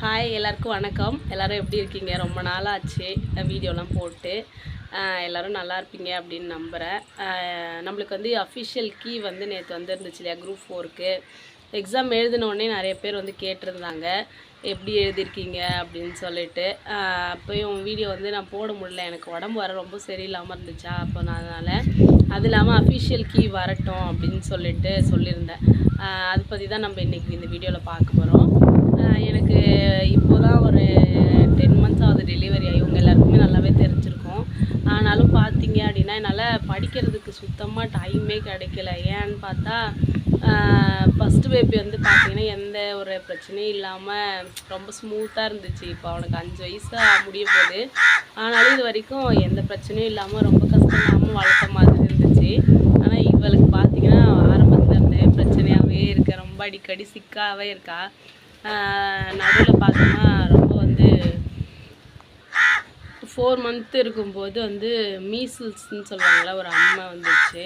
Hi எல்லாருக்கும் வணக்கம். எல்லோரும் எப்படி இருக்கீங்க? ரொம்ப நாளாச்சு வீடியோலாம் போட்டு. எல்லோரும் நல்லா இருப்பீங்க அப்படின்னு நம்புகிறேன். நம்மளுக்கு வந்து அஃபிஷியல் கீ வந்து நேற்று வந்துருந்துச்சு இல்லையா, குரூப் 4க்கு எக்ஸாம் எழுதினோடனே நிறைய பேர் வந்து கேட்டிருந்தாங்க எப்படி எழுதியிருக்கீங்க அப்படின்னு சொல்லிட்டு. அப்போயும் வீடியோ வந்து நான் போட முடியல, எனக்கு உடம்பு வர ரொம்ப சரியில்லாமல் இருந்துச்சா, அப்போ நான் அதனால் அது இல்லாமல் அஃபிஷியல் கீ வரட்டும் அப்படின்னு சொல்லிட்டு சொல்லியிருந்தேன். அதை பற்றி தான் நம்ம இன்றைக்கி இந்த வீடியோவில் பார்க்க போகிறோம். எனக்கு இப்போ தான் ஒரு 10 மந்த்ஸ் ஆகுது டெலிவரி ஆகி. இவங்க எல்லாருக்குமே நல்லாவே தெரிஞ்சிருக்கும். ஆனாலும் பார்த்தீங்க அப்படின்னா என்னால் படிக்கிறதுக்கு சுத்தமாக டைமே கிடைக்கல. ஏன்னு பார்த்தா ஃபஸ்ட்டு பேபி வந்து பார்த்திங்கன்னா எந்த ஒரு பிரச்சனையும் இல்லாமல் ரொம்ப ஸ்மூத்தாக இருந்துச்சு. இப்போ அவனுக்கு 5 வயசாக முடிய போகுது. ஆனாலும் இது வரைக்கும் எந்த பிரச்சனையும் இல்லாமல் ரொம்ப கஷ்டம் இல்லாமல் வளர்த்த மாதிரி இருந்துச்சு. ஆனால் இவளுக்கு பார்த்திங்கன்னா ஆரம்பத்தில் இருந்தே பிரச்சனையாகவே இருக்குது. ரொம்ப அடிக்கடி சிக்காகவே இருக்கா. நடுவில் பார்த்தோன்னா ரொம்ப வந்து 4 மந்த்து இருக்கும்போது வந்து மீசில்ஸ்ன்னு சொல்லுவாங்களா, ஒரு அம்மை வந்துச்சு.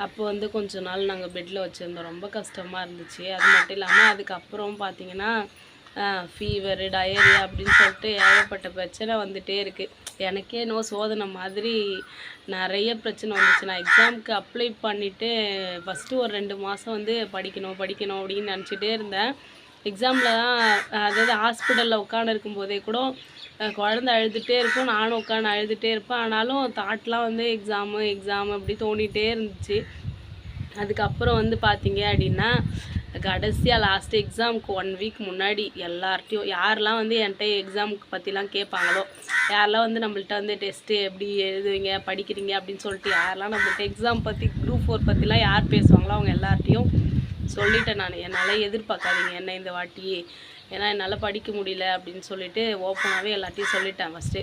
அப்போ வந்து கொஞ்ச நாள் நாங்கள் பெட்டில் வச்சுருந்தோம். ரொம்ப கஷ்டமாக இருந்துச்சு. அது மட்டும் இல்லாமல் அதுக்கப்புறம் பார்த்திங்கன்னா ஃபீவரு, டயரியா அப்படின்னு சொல்லிட்டு ஏகப்பட்ட பிரச்சனை வந்துகிட்டே இருக்குது. எனக்கே சோதனை மாதிரி நிறைய பிரச்சனை வந்துச்சு. நான் எக்ஸாமுக்கு அப்ளை பண்ணிவிட்டு ஃபஸ்ட்டு ஒரு 2 மாதம் வந்து படிக்கணும் அப்படின்னு நினச்சிட்டே இருந்தேன். எக்ஸாமில் தான், அதாவது ஹாஸ்பிட்டலில் உட்காந்து இருக்கும்போதே கூட குழந்த அழுதுகிட்டே இருக்கும், நானும் உட்காந்து அழுதுகிட்டே இருப்பேன். ஆனாலும் தாட்லாம் வந்து எக்ஸாமு அப்படி தோணிகிட்டே இருந்துச்சு. அதுக்கப்புறம் வந்து பார்த்தீங்க அப்படின்னா கடைசியாக லாஸ்ட்டு எக்ஸாமுக்கு 1 வீக் முன்னாடி எல்லார்ட்டையும் யாரெல்லாம் வந்து என்கிட்ட எக்ஸாமுக்கு பற்றிலாம் கேட்பாங்களோ, யாரெல்லாம் வந்து நம்மள்ட்ட வந்து டெஸ்ட்டு எப்படி எழுதுவீங்க, படிக்கிறீங்க அப்படின்னு சொல்லிட்டு யாரெல்லாம் நம்மள்ட்ட எக்ஸாம் பற்றி, குரூப் 4 பற்றிலாம் யார் பேசுவாங்களோ அவங்க எல்லார்ட்டையும் சொல்லிட்டேன் நான். என்னால் எதிர்பார்க்காதீங்க என்ன இந்த வாட்டி, ஏன்னா என்னால் படிக்க முடியல அப்படின்னு சொல்லிட்டு ஓப்பனாகவே எல்லாத்தையும் சொல்லிட்டேன் ஃபஸ்ட்டு.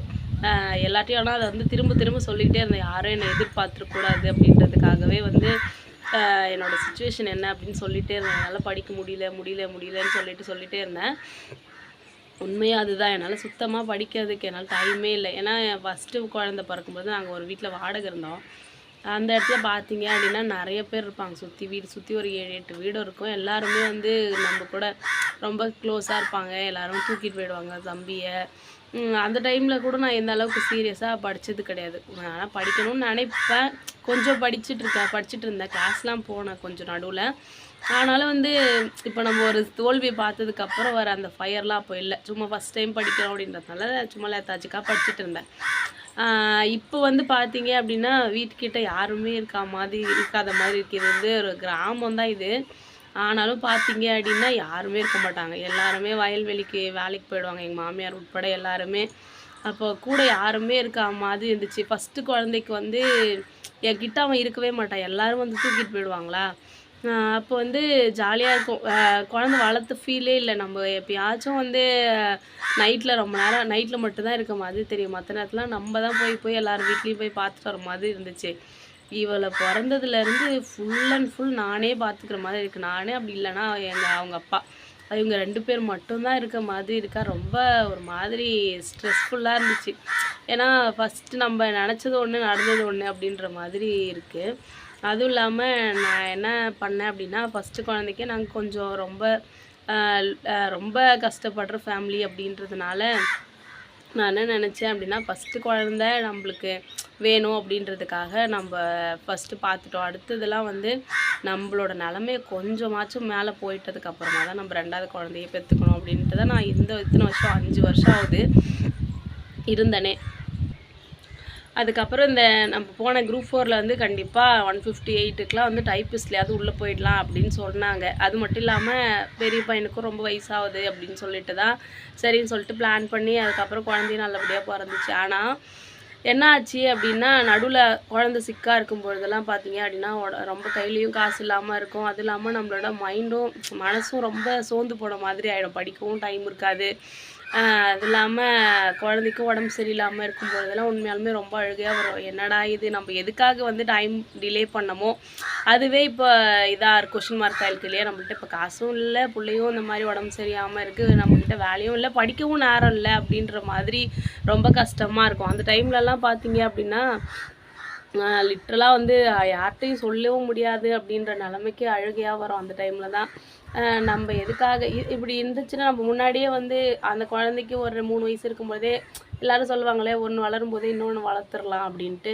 எல்லாத்தையும் ஆனால் அதை வந்து திரும்ப திரும்ப சொல்லிக்கிட்டே இருந்தேன், யாரும் என்னை எதிர்பார்த்துருக்கூடாது அப்படின்றதுக்காகவே வந்து என்னோடய சுச்சுவேஷன் என்ன அப்படின்னு சொல்லிகிட்டே இருந்தேன். என்னால் படிக்க முடியலன்னு சொல்லிகிட்டே இருந்தேன். உண்மையாக அதுதான், என்னால் சுத்தமாக படிக்கிறதுக்கு என்னால் டைமே இல்லை. ஏன்னா ஃபஸ்ட்டு குழந்தை பிறக்கும்போது நாங்கள் ஒரு வீட்டில் வாடகை இருந்தோம். அந்த இடத்துல பார்த்தீங்க அப்படின்னா நிறைய பேர் இருப்பாங்க. சுற்றி ஒரு 7-8 வீடு இருக்கும். எல்லாருமே வந்து நம்ம கூட ரொம்ப க்ளோஸாக இருப்பாங்க. எல்லோரும் தூக்கிட்டு போயிடுவாங்க தம்பியை. அந்த டைமில் கூட நான் எந்த அளவுக்கு சீரியஸாக படித்தது கிடையாது. ஆனால் படிக்கணும்னு நினைப்பேன். கொஞ்சம் படிச்சுட்டு இருந்தேன். கிளாஸ்லாம் போனேன் கொஞ்சம் நடுவில். ஆனாலும் வந்து இப்போ நம்ம ஒரு தோல்வியை பார்த்ததுக்கப்புறம் வர அந்த ஃபயர்லாம் அப்போ இல்லை. சும்மா ஃபஸ்ட் டைம் படிக்கிறோம் அப்படின்றதுனால சும்மா லேத்தாச்சுக்காக படிச்சுட்டு இருந்தேன். இப்போ வந்து பார்த்தீங்க அப்படின்னா வீட்டுக்கிட்ட யாருமே இருக்காத மாதிரி இருக்குது. இது வந்து ஒரு கிராமம் தான் இது. ஆனாலும் பார்த்தீங்க அப்படின்னா யாருமே இருக்க மாட்டாங்க. எல்லாருமே வயல்வெளிக்கு வேலைக்கு போயிடுவாங்க, எங்கள் மாமியார் உட்பட எல்லாருமே. அப்போ கூட யாருமே இருக்கா மாதிரி இருந்துச்சு. ஃபஸ்ட்டு குழந்தைக்கு வந்து என்கிட்ட அவன் இருக்கவே மாட்டான். எல்லோரும் வந்து தூக்கிட்டு போயிடுவாங்களா. அப்போ வந்து ஜாலியாக இருக்கும். குழந்த வளர்த்த ஃபீலே இல்லை. நம்ம எப்பயாச்சும் வந்து நைட்டில் ரொம்ப நேரம் நைட்டில் மட்டும்தான் இருக்க மாதிரி தெரியும். மற்ற நேரத்தில் நம்ம தான் போய் எல்லார் வீட்லேயும் போய் பார்த்துட்டு வர மாதிரி இருந்துச்சு. இவளை பிறந்ததுலேருந்து ஃபுல் அண்ட் ஃபுல் நானே பார்த்துக்கிற மாதிரி இருக்குது. நானே அப்படி இல்லைன்னா அவங்க அப்பா, இவங்க 2 பேர் மட்டும்தான் இருக்க மாதிரி இருக்கா. ரொம்ப ஒரு மாதிரி ஸ்ட்ரெஸ்ஃபுல்லாக இருந்துச்சு. ஏன்னா ஃபஸ்ட்டு நம்ம நினச்சது ஒன்று, நடந்தது ஒன்று அப்படின்ற மாதிரி இருக்குது. அதுவும் இல்லாமல் நான் என்ன பண்ணேன் அப்படின்னா, ஃபஸ்ட்டு குழந்தைக்கே நாங்கள் கொஞ்சம் ரொம்ப கஷ்டப்படுற ஃபேமிலி அப்படின்றதுனால நான் என்ன நினச்சேன் அப்படின்னா, ஃபஸ்ட்டு குழந்த நம்மளுக்கு வேணும் அப்படின்றதுக்காக நம்ம ஃபஸ்ட்டு பார்த்துட்டோம். அடுத்ததெல்லாம் வந்து நம்மளோட நிலமைய கொஞ்சமாச்சும் மேலே போயிட்டதுக்கப்புறமா தான் நம்ம 2வது குழந்தைய பெற்றுக்கணும் அப்படின்ட்டு தான் நான் இத்தனை வருஷம் 5 வருஷம் ஆகுது இருந்தனே. அதுக்கப்புறம் இந்த நம்ம போன குரூப் 4ல் வந்து கண்டிப்பாக 158க்குலாம் வந்து டைப்பிஸ்ட்லையாவது உள்ளே போயிடலாம் அப்படின்னு சொன்னாங்க. அது மட்டும் இல்லாமல் பெரிய பையனுக்கும் ரொம்ப வயசாகுது அப்படின்னு சொல்லிட்டு தான் சரின்னு சொல்லிட்டு பிளான் பண்ணி அதுக்கப்புறம் குழந்தையும் நல்லபடியாக பிறந்துச்சு. ஆனால் என்ன ஆச்சு அப்படின்னா, நடுவில் குழந்தை சிக்காக இருக்கும் பொழுதெல்லாம் பார்த்தீங்க அப்படின்னா ரொம்ப கையிலையும் காசு இல்லாமல் இருக்கும். அது இல்லாமல் நம்மளோட மனசும் ரொம்ப சோர்ந்து போன மாதிரி ஆகிடும். படிக்கவும் டைம் இருக்காது. அது இல்லாமல் குழந்தைக்கும் உடம்பு சரியில்லாமல் இருக்கும்போதெல்லாம் உண்மையாலுமே ரொம்ப அழுகையாக வரும். என்னடா இது, நம்ம எதுக்காக வந்து டைம் டிலே பண்ணமோ அதுவே இப்போ இதாக கொஷின் மார்க் ஆயிருக்கு இல்லையா. நம்மள்ட்ட இப்போ காசும் இல்லை, பிள்ளையும் இந்த மாதிரி உடம்பு சரியாமல் இருக்குது, நம்மக்கிட்ட வேலையும் இல்லை, படிக்கவும் நேரம் இல்லை அப்படின்ற மாதிரி ரொம்ப கஷ்டமாக இருக்கும். அந்த டைம்லலாம் பார்த்தீங்க அப்படின்னா லிட்ரலாக வந்து யார்கிட்டையும் சொல்லவும் முடியாது அப்படின்ற நிலைமைக்கு அழுகையாக வரும் அந்த டைமில் தான். நம்ம எதுக்காக இப்படி இருந்துச்சுன்னா நம்ம முன்னாடியே வந்து அந்த குழந்தைக்கு ஒரு 3 வயசு இருக்கும்போதே எல்லாரும் சொல்லுவாங்களே, ஒன்று வளரும்போதே இன்னொன்று வளர்த்துறலாம் அப்படின்ட்டு.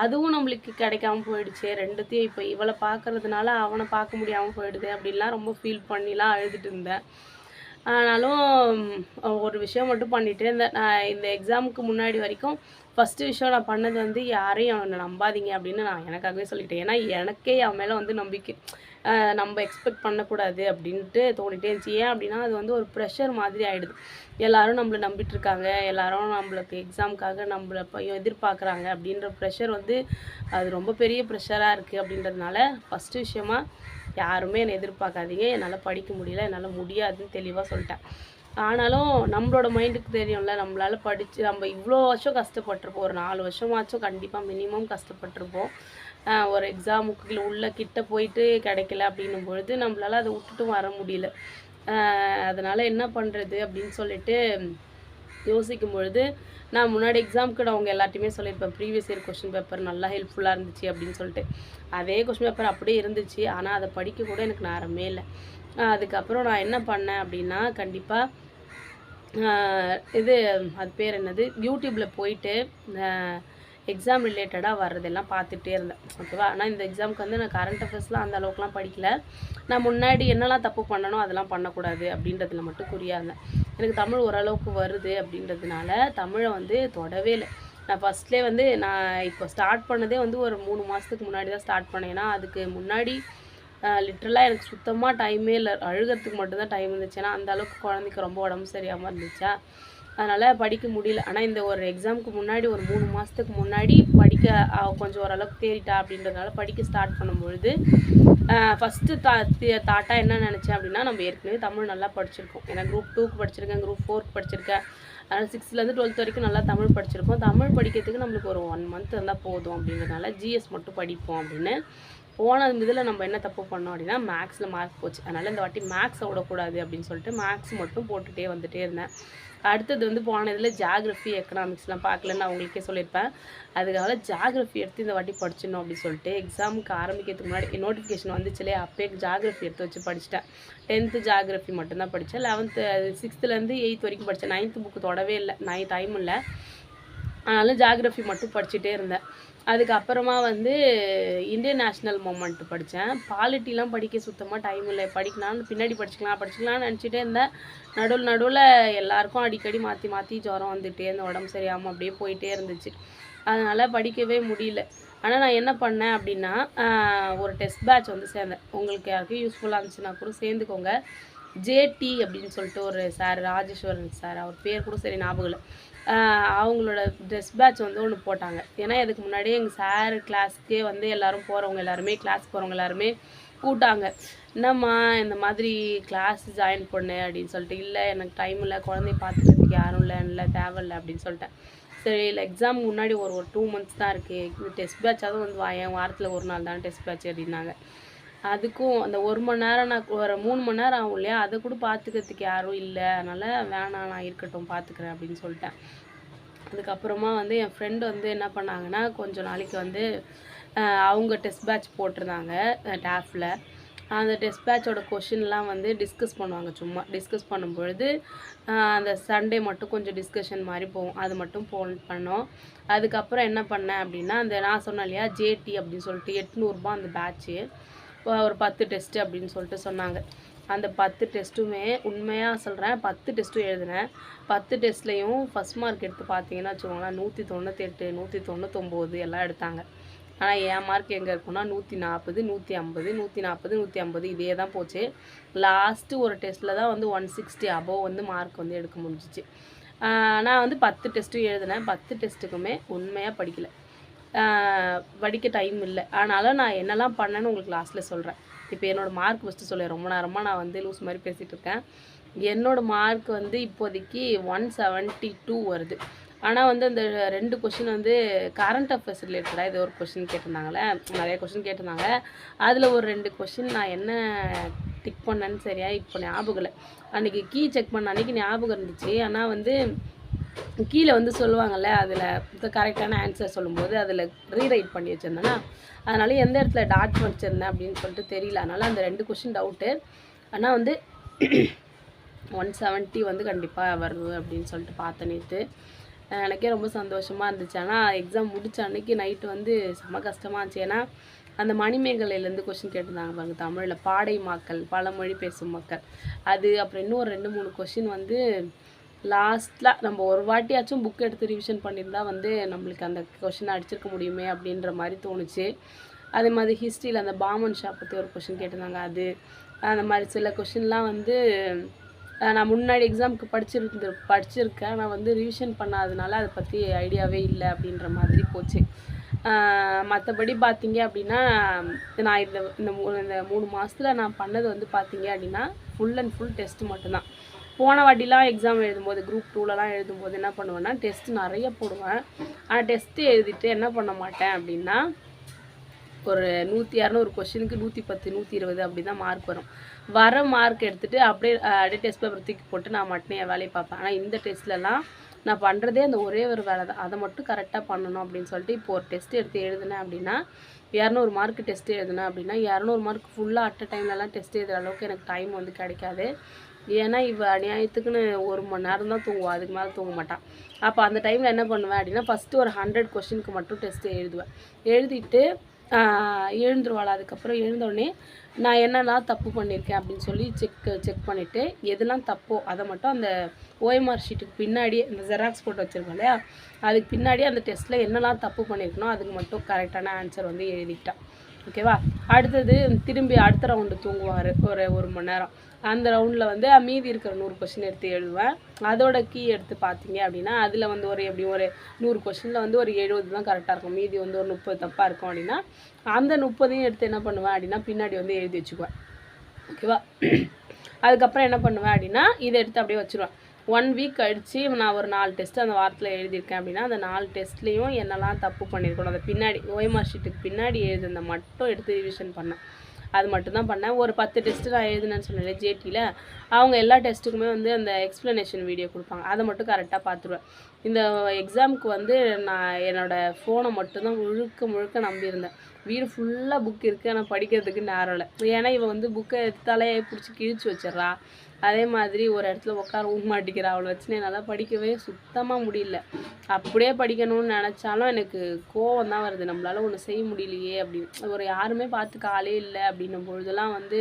அதுவும் நம்மளுக்கு கிடைக்காம போயிடுச்சே 2த்தையும் இப்போ இவளை பார்க்கறதுனால அவனை பார்க்க முடியாமல் போயிடுது அப்படின்லாம் ரொம்ப ஃபீல் பண்ணிலாம் அழுதுட்டு இருந்தேன். ஆனாலும் ஒரு விஷயம் மட்டும் பண்ணிட்டே இருந்தேன். நான் இந்த எக்ஸாமுக்கு முன்னாடி வரைக்கும் ஃபஸ்ட்டு விஷயம் நான் பண்ணது வந்து யாரையும் என்னை நம்பாதீங்க அப்படின்னு நான் எனக்காகவே சொல்லிக்கிட்டேன். ஏன்னா எனக்கே என் மேலே வந்து நம்பிக்கை நம்ம எக்ஸ்பெக்ட் பண்ணக்கூடாது அப்படின்ட்டு தோணிட்டே இருந்துச்சு. ஏன் அப்படின்னா அது வந்து ஒரு ப்ரெஷர் மாதிரி ஆகிடுது. எல்லாரும் நம்மளை நம்பிட்டுருக்காங்க, எல்லாரும் நம்மளுக்கு எக்ஸாமுக்காக நம்மளை எதிர்பார்க்குறாங்க அப்படின்ற ப்ரெஷர் வந்து அது ரொம்ப பெரிய ப்ரெஷராக இருக்குது. அப்படின்றதுனால ஃபஸ்ட்டு விஷயமா யாருமே என்னை எதிர்பார்க்காதீங்க, என்னால் படிக்க முடியல, என்னால் முடியாதுன்னு தெளிவாக சொல்லிட்டேன். ஆனாலும் நம்மளோட மைண்டுக்கு தெரியும்ல, நம்மளால் படித்து நம்ம இவ்வளோ வருஷம் கஷ்டப்பட்டிருப்போம், ஒரு 4 வருஷமாச்சும் கண்டிப்பாக மினிமம் கஷ்டப்பட்டிருப்போம். ஒரு எக்ஸாமுக்கு உள்ள கிட்ட போயிட்டு கிடைக்கல அப்படின்னும் பொழுது நம்மளால் அதை விட்டுட்டும் வர முடியல. அதனால் என்ன பண்ணுறது அப்படின்னு சொல்லிட்டு யோசிக்கும் பொழுது நான் முன்னாடி எக்ஸாமுக்கு நான் அவங்க எல்லாத்தையுமே சொல்லியிருப்பேன், ப்ரீவியஸ் இயர் கொஷின் பேப்பர் நல்லா ஹெல்ப்ஃபுல்லாக இருந்துச்சு அப்படின்னு சொல்லிட்டு. அதே கொஷின் பேப்பர் அப்படியே இருந்துச்சு, ஆனால் அதை படிக்க கூட எனக்கு நேரமே இல்லை. அதுக்கப்புறம் நான் என்ன பண்ணேன் அப்படின்னா, கண்டிப்பாக இது அது பேர் என்னது, யூடியூப்பில் போயிட்டு எக்ஸாம் ரிலேட்டடாக வர்றதெல்லாம் பார்த்துட்டே இருந்தேன். ஓகேவா. ஆனால் இந்த எக்ஸாமுக்கு வந்து நான் கரண்ட் அஃபேர்ஸ்லாம் அந்த அளவுக்குலாம் படிக்கல. நான் முன்னாடி என்னெல்லாம் தப்பு பண்ணனோ அதெல்லாம் பண்ணக்கூடாது அப்படின்றதுல மட்டும் குறியாக இருந்தேன். எனக்கு தமிழ் ஓரளவுக்கு வருது அப்படின்றதுனால தமிழை வந்து தொடவே இல்லை. நான் ஃபஸ்ட்லேயே வந்து நான் இப்போ ஸ்டார்ட் பண்ணதே வந்து ஒரு 3 மாதத்துக்கு முன்னாடி தான் ஸ்டார்ட் பண்ணேன். ஏன்னா அதுக்கு முன்னாடி லிட்ரலாக எனக்கு சுத்தமாக டைமே இல்லை, அழுகிறதுக்கு மட்டும்தான் டைம் இருந்துச்சு. ஏன்னா அந்தளவுக்கு குழந்தைக்கு ரொம்ப உடம்பு சரியாமல் இருந்துச்சா, அதனால் படிக்க முடியல. ஆனால் இந்த ஒரு எக்ஸாமுக்கு முன்னாடி ஒரு 3 மாதத்துக்கு முன்னாடி படிக்க கொஞ்சம் ஓரளவுக்கு தேறிட்டா அப்படின்றதுனால படிக்க ஸ்டார்ட் பண்ணும்பொழுது ஃபஸ்ட்டு தாட்டாக என்ன நினச்சேன் அப்படின்னா, நம்ம ஏற்கனவே தமிழ் நல்லா படிச்சிருக்கோம். ஏன்னா குரூப் 2க்கு படிச்சிருக்கேன், குரூப் 4க்கு படிச்சிருக்கேன். அதனால் 6லேருந்து 12th வரைக்கும் நல்லா தமிழ் படிச்சிருக்கோம். தமிழ் படிக்கிறதுக்கு நம்மளுக்கு ஒரு 1 மந்த் இருந்தால் போதும் அப்படின்றதுனால ஜிஎஸ் மட்டும் படிப்போம் அப்படின்னு போனது. இதில் நம்ம என்ன தப்பு பண்ணோம் அப்படின்னா, மேக்ஸில் மார்க் போச்சு. அதனால் இந்த வாட்டி மேக்ஸை விடக்கூடாது அப்படின்னு சொல்லிட்டு மேக்ஸ் மட்டும் போட்டுகிட்டே வந்துகிட்டே இருந்தேன். அடுத்தது வந்து போன இதில் ஜியாகிரஃபி, எக்கனாமிக்ஸ்லாம் பார்க்கலன்னு நான் உங்களுக்கே சொல்லியிருப்பேன். அதுக்காக ஜியாகிரஃபி எடுத்து இந்த வாட்டி படிச்சிடணும் அப்படின்னு சொல்லிட்டு எக்ஸாமுக்கு ஆரம்பிக்கிறதுக்கு முன்னாடி நோட்டிஃபிகேஷன் வந்துச்சுலே அப்போயே ஜியாகிரஃபி எடுத்து வச்சு படிச்சிட்டேன். 10th ஜியாகிரஃபி மட்டும்தான் படித்தேன். 11th 6லேருந்து 8th வரைக்கும் படித்தேன். 9th புக்கு தொடவே இல்லை, டைம் இல்லை. அதனால ஜியாகிரஃபி மட்டும் படிச்சுட்டே இருந்தேன். அதுக்கப்புறமா வந்து இந்தியன் நேஷ்னல் மூமெண்ட் படித்தேன். பாலிட்டிலாம் படிக்க சுத்தமாக டைம் இல்லை. படிக்கலாம்னு பின்னாடி படிச்சுக்கலாம்னு நினச்சிட்டே இருந்தேன். நடுவில் எல்லாருக்கும் அடிக்கடி மாற்றி ஜுரம் வந்துகிட்டே இருந்த உடம்பு சரியாமல் அப்படியே போயிட்டே இருந்துச்சு. அதனால் படிக்கவே முடியல. ஆனால் நான் என்ன பண்ணேன் அப்படின்னா, ஒரு டெஸ்ட் பேட்ச் வந்து சேர்ந்தேன். உங்களுக்கு யாருக்கும் யூஸ்ஃபுல்லாக இருந்துச்சுன்னா கூட சேர்ந்துக்கோங்க. ஜேடி அப்படின்னு சொல்லிட்டு ஒரு சார், ராஜேஸ்வரன் சார், அவர் பேர் கூட சரி ஞாபகம் இல்லை. அவங்களோட ட்ரெஸ் பேட்ச் வந்து ஒன்று போட்டாங்க. ஏன்னா இதுக்கு முன்னாடியே எங்கள் சார் கிளாஸுக்கே வந்து எல்லோரும் போகிறவங்க எல்லாருமே, கிளாஸ் போகிறவங்க எல்லாருமே கூட்டாங்க. என்னம்மா இந்த மாதிரி கிளாஸ் ஜாயின் பண்ணு அப்படின்னு சொல்லிட்டு. இல்லை எனக்கு டைம் இல்லை, குழந்தைய பார்த்துக்கிறதுக்கு யாரும் இல்லை தேவையில்லை அப்படின்னு சொல்லிட்டேன். சரி இல்லை, எக்ஸாம் முன்னாடி ஒரு 2 மந்த்ஸ் தான் இருக்குது, இந்த டெஸ்ட் பேட்சாவது வந்து வாயேன், வாரத்தில் ஒரு நாள் தானே டெஸ்ட் பேட்ச் அப்படின்னாங்க. அதுக்கும் அந்த 1 மணி நேரம் நான் ஒரு 3 மணி நேரம் ஆகும் இல்லையா, அதை கூட பார்த்துக்கிறதுக்கு யாரும் இல்லை, அதனால் வேணாம் நான் இருக்கட்டும் பார்த்துக்கிறேன் அப்படின்னு சொல்லிட்டேன். அதுக்கப்புறமா வந்து என் ஃப்ரெண்டு வந்து என்ன பண்ணாங்கன்னா, கொஞ்சம் நாளைக்கு வந்து அவங்க டெஸ்ட் பேட்ச் போட்டிருந்தாங்க டேஃபில். அந்த டெஸ்ட் பேட்சோட கொஷின்லாம் வந்து டிஸ்கஸ் பண்ணுவாங்க. சும்மா டிஸ்கஸ் பண்ணும்பொழுது அந்த சண்டே மட்டும் கொஞ்சம் டிஸ்கஷன் மாதிரி போகும், அது மட்டும் பண்ணோம். அதுக்கப்புறம் என்ன பண்ணேன் அப்படின்னா, அந்த நான் சொன்னேன் இல்லையா ஜேடி அப்படின்னு சொல்லிட்டு 800 ரூபா அந்த பேட்ச்சு, ஒரு 10 டெஸ்ட்டு அப்படின்னு சொல்லிட்டு சொன்னாங்க. அந்த 10 டெஸ்ட்டுமே உண்மையாக சொல்கிறேன், 10 டெஸ்ட்டும் எழுதினேன். 10 டெஸ்ட்லேயும் ஃபஸ்ட் மார்க் எடுத்து பார்த்தீங்கன்னா வச்சுக்கோங்களேன், 198, 199 எல்லாம் எடுத்தாங்க. ஆனால் என் மார்க் எங்கே இருக்குன்னா 140, 150, 140, 150 இதே தான் போச்சு. லாஸ்ட்டு ஒரு டெஸ்ட்டில் தான் வந்து 160 அபோவ் வந்து மார்க் வந்து எடுக்க முடிஞ்சிச்சு. நான் வந்து 10 டெஸ்ட்டும் எழுதினேன். 10 டெஸ்ட்டுக்குமே உண்மையாக படிக்கலை, படிக்க டைம் இல்லை. ஆனாலும் நான் என்னெல்லாம் பண்ணேன்னு உங்களுக்கு லாஸ்ட்டில் சொல்கிறேன். இப்போ என்னோடய மார்க் ஃபஸ்ட்டு சொல்லேன். ரொம்ப நேரமாக நான் வந்து லூஸ் மாதிரி பேசிகிட்டு இருக்கேன். என்னோடய மார்க் வந்து இப்போதைக்கு 172 வருது. ஆனால் வந்து அந்த 2 கொஷின் வந்து கரண்ட் அஃபேர்ஸ் ரிலேட்டடாக ஏதோ ஒரு கொஷின் கேட்டிருந்தாங்களே, நிறைய கொஷின் கேட்டிருந்தாங்க. அதில் ஒரு 2 கொஷின் நான் என்ன டிக் பண்ணேன்னு சரியா இப்போ ஞாபகம் இல்லை. அன்றைக்கி கீ செக் பண்ண அன்றைக்கி ஞாபகம் இருந்துச்சு. ஆனால் வந்து கீழே வந்து சொல்லுவாங்கள்ல, அதில் கரெக்டான ஆன்சர் சொல்லும்போது அதில் ரீரைட் பண்ணி வச்சுருந்தேன்னா, அதனால் எந்த இடத்துல டாட் வச்சுருந்தேன் அப்படின்னு சொல்லிட்டு தெரியல. அதனால் அந்த 2 கொஷின் டவுட்டு. ஆனால் வந்து 170 வந்து கண்டிப்பாக வருது அப்படின்னு சொல்லிட்டு பார்த்தேன் நேற்று. எனக்கே ரொம்ப சந்தோஷமாக இருந்துச்சு. ஆனால் எக்ஸாம் முடிச்ச அன்னைக்கு நைட்டு வந்து செம்ம கஷ்டமாக இருந்துச்சு. ஏன்னா அந்த மணிமேகலையிலேருந்து கொஷின் கேட்டிருந்தாங்க பாருங்க தமிழில், பாடை மாக்கள், பழமொழி பேசும் மக்கள். அது அப்புறம் இன்னும் ஒரு 2-3 கொஷின் வந்து லாஸ்ட்டில் நம்ம ஒரு வாட்டியாச்சும் புக் எடுத்து ரிவிஷன் பண்ணியிருந்தா வந்து நம்மளுக்கு அந்த கொஷினை அடிச்சிருக்க முடியுமே அப்படின்ற மாதிரி தோணுச்சு. அதே மாதிரி ஹிஸ்ட்ரியில் அந்த பாமன் ஷா பற்றி ஒரு கொஷின் கேட்டிருந்தாங்க. அது அந்த மாதிரி சில கொஷின்லாம் வந்து நான் முன்னாடி எக்ஸாமுக்கு படிச்சிருக்கேன். நான் வந்து ரிவிஷன் பண்ணாதனால அதை பற்றி ஐடியாவே இல்லை அப்படின்ற மாதிரி போச்சு. மற்றபடி பார்த்தீங்க அப்படின்னா நான் இந்த இந்த 3 மாதத்தில் நான் பண்ணது வந்து பார்த்தீங்க அப்படின்னா ஃபுல் அண்ட் ஃபுல் டெஸ்ட்டு மட்டும்தான். போன வாட்டிலாம் எக்ஸாம் எழுதும்போது குரூப் 2லலாம் எழுதும்போது என்ன பண்ணுவேன்னா டெஸ்ட்டு நிறைய போடுவேன். ஆனால் டெஸ்ட்டு எழுதிட்டு என்ன பண்ண மாட்டேன் அப்படின்னா ஒரு 100-200 கொஷினுக்கு 110 120 அப்படி தான் மார்க் வரும். வர மார்க் எடுத்துகிட்டு அப்படியே டெஸ்ட் பேப்பர் தூக்கி போட்டு நான் மட்டும் என் வேலையை பார்ப்பேன். ஆனால் இந்த டெஸ்ட்லலாம் நான் பண்ணுறதே அந்த ஒரே ஒரு வேலை தான். அதை மட்டும் கரெக்டாக பண்ணணும் அப்படின்னு சொல்லிட்டு இப்போ ஒரு டெஸ்ட் எடுத்து எழுதுனேன் அப்படின்னா 200 மார்க் டெஸ்ட் எழுதுனேன் அப்படின்னா 200 மார்க் ஃபுல்லாக அட் அ டைம்லலாம் டெஸ்ட் எழுதுகிற அளவுக்கு எனக்கு டைம் வந்து கிடைக்காது. ஏன்னா அநியாயத்துக்குன்னு 1 மணி நேரம் தான் தூங்குவாள், அதுக்கு மேலே தூங்க மாட்டான். அப்போ அந்த டைமில் என்ன பண்ணுவேன் அப்படின்னா ஃபஸ்ட்டு ஒரு 100 கொஷினுக்கு மட்டும் டெஸ்ட்டு எழுதுவேன். எழுதிட்டு எழுந்துருவாள். அதுக்கப்புறம் எழுந்தோடனே நான் என்னெல்லாம் தப்பு பண்ணியிருக்கேன் அப்படின்னு சொல்லி செக் பண்ணிவிட்டு எதெல்லாம் தப்போ அதை மட்டும் அந்த ஓஎம்ஆர் ஷீட்டுக்கு பின்னாடியே இந்த ஜெராக்ஸ் போட்டு வச்சுருக்கோம் இல்லையா, அதுக்கு பின்னாடியே அந்த டெஸ்ட்டில் என்னெல்லாம் தப்பு பண்ணியிருக்கணும் அதுக்கு மட்டும் கரெக்டான ஆன்சர் வந்து எழுதிக்கிட்டான். ஓகேவா? அடுத்தது திரும்பி அடுத்த ரவுண்டு தூங்குவார் ஒரு மணி நேரம். அந்த ரவுண்டில் வந்து மீதி இருக்கிற 100 கொஷின் எடுத்து எழுதுவேன். அதோட கீ எடுத்து பார்த்தீங்க அப்படின்னா அதில் வந்து ஒரு 100 கொஷினில் வந்து ஒரு 70 தான் கரெக்டாக இருக்கும். மீதி வந்து ஒரு 30 தப்பாக இருக்கும் அப்படின்னா அந்த 30ஐயும் எடுத்து என்ன பண்ணுவேன் அப்படின்னா பின்னாடி வந்து எழுதி வச்சுக்குவேன். ஓகேவா? அதுக்கப்புறம் என்ன பண்ணுவேன் அப்படின்னா இதை எடுத்து அப்படியே வச்சுருவேன். 1 வீக் கழித்து நான் ஒரு 4 டெஸ்ட்டு அந்த வாரத்தில் எழுதியிருக்கேன் அப்படின்னா அந்த 4 டெஸ்ட்லேயும் என்னெல்லாம் தப்பு பண்ணியிருக்கணும் அதை பின்னாடி ஓஎம்ஆர் ஷீட்டுக்கு பின்னாடி எழுதுனதை மட்டும் எடுத்து ரிவிஷன் பண்ணேன். அது மட்டும்தான் பண்ணேன். ஒரு 10 டெஸ்ட்டு நான் எழுதுனேன்னு சொன்னேன் ஜேடியில். அவங்க எல்லா டெஸ்ட்டுக்குமே வந்து அந்த எக்ஸ்ப்ளனேஷன் வீடியோ கொடுப்பாங்க. அதை மட்டும் கரெக்டாக பார்த்துருவேன். இந்த எக்ஸாமுக்கு வந்து நான் என்னோடய ஃபோனை மட்டும்தான் முழுக்க நம்பியிருந்தேன். வீடு ஃபுல்லாக புக் இருக்குது, ஆனால் படிக்கிறதுக்கு நேரம் இல்லை. ஏன்னா இவன் வந்து புக்கை எடுத்தாலே பிடிச்சி கிழிச்சு வச்சிட்றா. அதே மாதிரி ஒரு இடத்துல உட்காரவும் மாட்டேங்கிறா. அவளை வச்சுன்னு என்னால் படிக்கவே சுத்தமாக முடியல. அப்படியே படிக்கணும்னு நினச்சாலும் எனக்கு கோவம் தான் வருது. நம்மளால் ஒன்று செய்ய முடியலையே அப்படின்னு. ஒரு யாருமே பார்த்துக்க ஆளே இல்லை அப்படின்னும் பொழுதெல்லாம் வந்து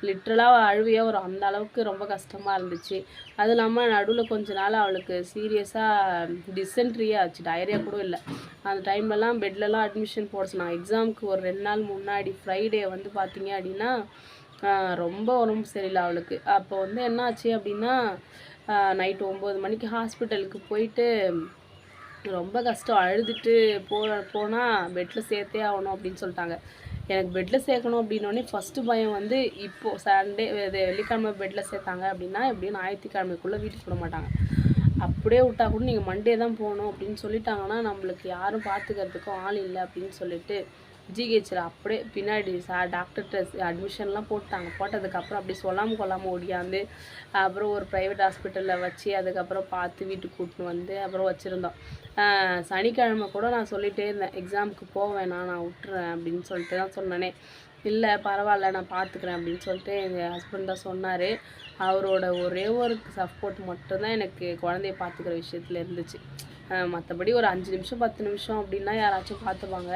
லிட்ரலாக அழுவையாக வரும். அந்த அளவுக்கு ரொம்ப கஷ்டமாக இருந்துச்சு. அதுவும் இல்லாமல் நடுவில் கொஞ்ச நாள் அவளுக்கு சீரியஸாக டிசென்ட்ரியே ஆச்சு. டயரியா கூட இல்லை. அந்த டைம்லலாம் பெட்லலாம் அட்மிஷன் போட சொன்னாங்க. எக்ஸாமுக்கு ஒரு 2 நாள் முன்னாடி ஃப்ரைடே வந்து பார்த்தீங்க அப்படின்னா ரொம்ப உடம்பு சரியில்லை அவளுக்கு. அப்போ வந்து என்ன ஆச்சு அப்படின்னா நைட்டு 9 மணிக்கு ஹாஸ்பிட்டலுக்கு போயிட்டு ரொம்ப கஷ்டம். அழுதுட்டு போனால் பெட்டில் சேர்த்தே ஆகணும் அப்படின்னு சொல்லிட்டாங்க. எனக்கு பெட்டில் சேர்க்கணும் அப்படின்னோடனே ஃபஸ்ட்டு பயம் வந்து இப்போது சண்டே வெள்ளிக்கிழமை பெட்டில் சேர்த்தாங்க அப்படின்னா எப்படியும் ஞாயிற்றுக்கிழமைக்குள்ளே வீட்டுக்கு விட மாட்டாங்க. அப்படியே விட்டா கூட நீங்கள் மண்டே தான் போகணும் அப்படின்னு சொல்லிட்டாங்கன்னா நம்மளுக்கு யாரும் பார்த்துக்கிறதுக்கும் ஆள் இல்லை அப்படின்னு சொல்லிட்டு ஜிஹெச்சில் அப்படியே பின்னாடி டாக்டர்கிட்ட அட்மிஷன்லாம் போட்டாங்க. போட்டதுக்கப்புறம் அப்படி சொல்லாமல் கொள்ளாமல் ஓடியாந்து அப்புறம் ஒரு ப்ரைவேட் ஹாஸ்பிட்டலில் வச்சு அதுக்கப்புறம் பார்த்து வீட்டுக்கு கூட்டின்னு வந்து அப்புறம் வச்சுருந்தோம். சனிக்கிழமை கூட நான் சொல்லிகிட்டே இருந்தேன் எக்ஸாமுக்கு போவேணாம் நான் விட்டுறேன் அப்படின்னு சொல்லிட்டு தான் சொன்னேனே. இல்லை பரவாயில்ல நான் பார்த்துக்கிறேன் அப்படின்னு சொல்லிட்டு எங்கள் ஹஸ்பண்ட் தான் சொன்னார். அவரோட ஒரே ஒரு சப்போர்ட் மட்டும்தான் எனக்கு குழந்தைய பார்த்துக்கிற விஷயத்தில் இருந்துச்சு. மற்றபடி ஒரு 5 நிமிஷம் 10 நிமிஷம் அப்படின்னா யாராச்சும் பார்த்துப்பாங்க.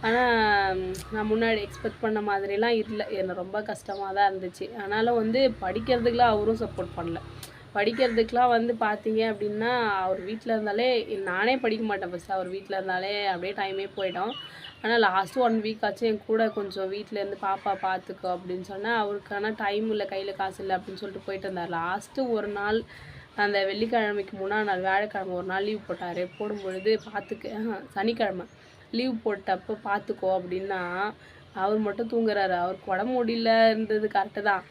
ஆனால் நான் முன்னாடி எக்ஸ்பெக்ட் பண்ண மாதிரிலாம் இல்லை. எனக்கு ரொம்ப கஷ்டமாக தான் இருந்துச்சு. ஆனாலும் வந்து படிக்கிறதுக்கெலாம் அவரும் சப்போர்ட் பண்ணல. படிக்கிறதுக்கெலாம் வந்து பார்த்தீங்க அப்படின்னா அவர் வீட்டில் இருந்தாலே நானே படிக்க மாட்டேன். ஃபஸ்ட்டு அவர் வீட்டில் இருந்தாலே அப்படியே டைமே போயிடும். ஆனால் லாஸ்ட்டு 1 வீக் ஆச்சு என் கூட கொஞ்சம் வீட்டிலேருந்து பாப்பா பார்த்துக்கோ அப்படின்னு சொன்னால் அவருக்கான டைம் இல்லை, கையில் காசு இல்லை அப்படின்னு சொல்லிட்டு போயிட்டு இருந்தார். லாஸ்ட்டு ஒரு நாள் அந்த வெள்ளிக்கிழமைக்கு முன்னாடி நாள் வியாழக்கிழமை ஒரு நாள் லீவ் போட்டார். போடும்பொழுது சனிக்கிழமை லீவ் போட்டப்போ பார்த்துக்கோ அப்படின்னா அவர் மட்டும் தூங்குறாரு. அவருக்கு உடம்பு முடியலன்றது கரெக்டு தான்.